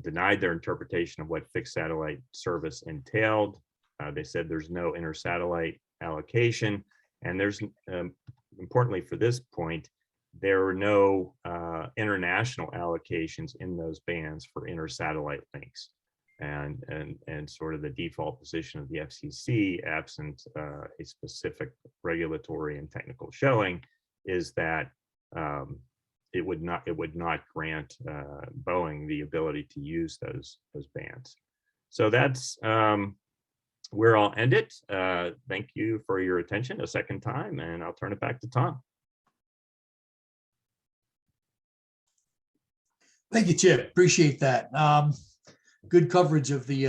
denied their interpretation of what fixed satellite service entailed. They said there's no inter-satellite allocation, and there's importantly for this point, there were no international allocations in those bands for inter-satellite links, and sort of the default position of the FCC, absent a specific regulatory and technical showing, is that it would not grant Boeing the ability to use those bands. So that's where I'll end it. Thank you for your attention a second time, and I'll turn it back to Tom. Thank you, Chip. Appreciate that. Good coverage of the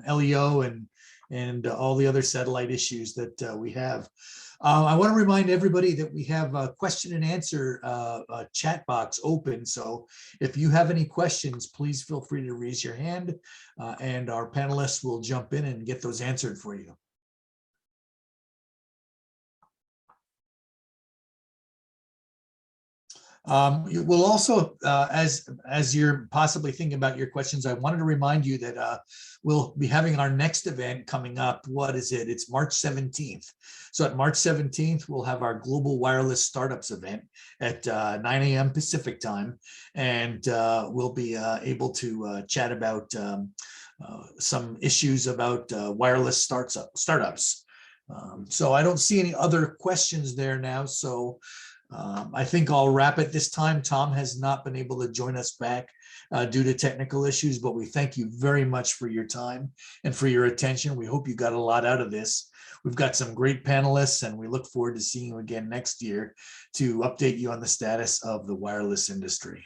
LEO and all the other satellite issues that we have. I want to remind everybody that we have a question and answer chat box open. So if you have any questions, please feel free to raise your hand and our panelists will jump in and get those answered for you. You will also, as you're possibly thinking about your questions, I wanted to remind you that we'll be having our next event coming up. What is it? It's March 17th. So at March 17th, we'll have our Global Wireless Startups event at 9 a.m. Pacific time. And we'll be able to chat about some issues about wireless startups. So I don't see any other questions there now. So I think I'll wrap it this time. Tom has not been able to join us back due to technical issues, but we thank you very much for your time and for your attention. We hope you got a lot out of this. We've got some great panelists and we look forward to seeing you again next year to update you on the status of the wireless industry.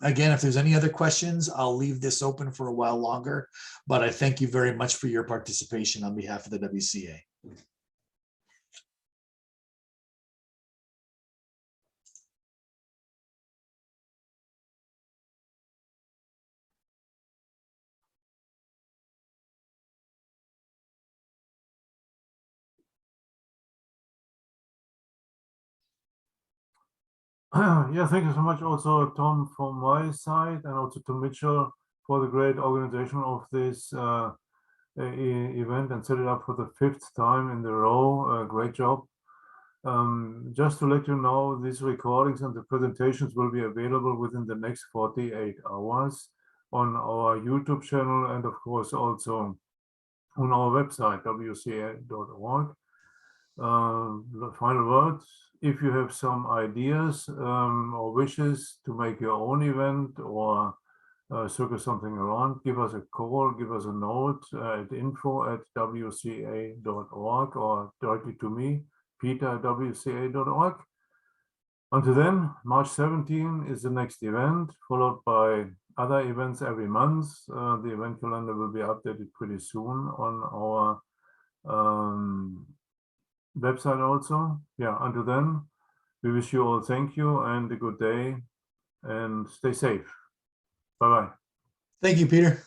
Again, if there's any other questions, I'll leave this open for a while longer, but I thank you very much for your participation on behalf of the WCA. Yeah, thank you so much also, Tom, from my side, and also to Mitchell for the great organization of this event and set it up for the 5th time in a row. Great job. Just to let you know, these recordings and the presentations will be available within the next 48 hours on our YouTube channel and of course also on our website, wca.org. The final word, if you have some ideas or wishes to make your own event or circle something around, give us a call, give us a note at info@wca.org or directly to me, peter@wca.org. Until then, March 17 is the next event, followed by other events every month. The event calendar will be updated pretty soon on our website also. Yeah, until then, we wish you all thank you and a good day and stay safe. Bye-bye. Thank you, Peter.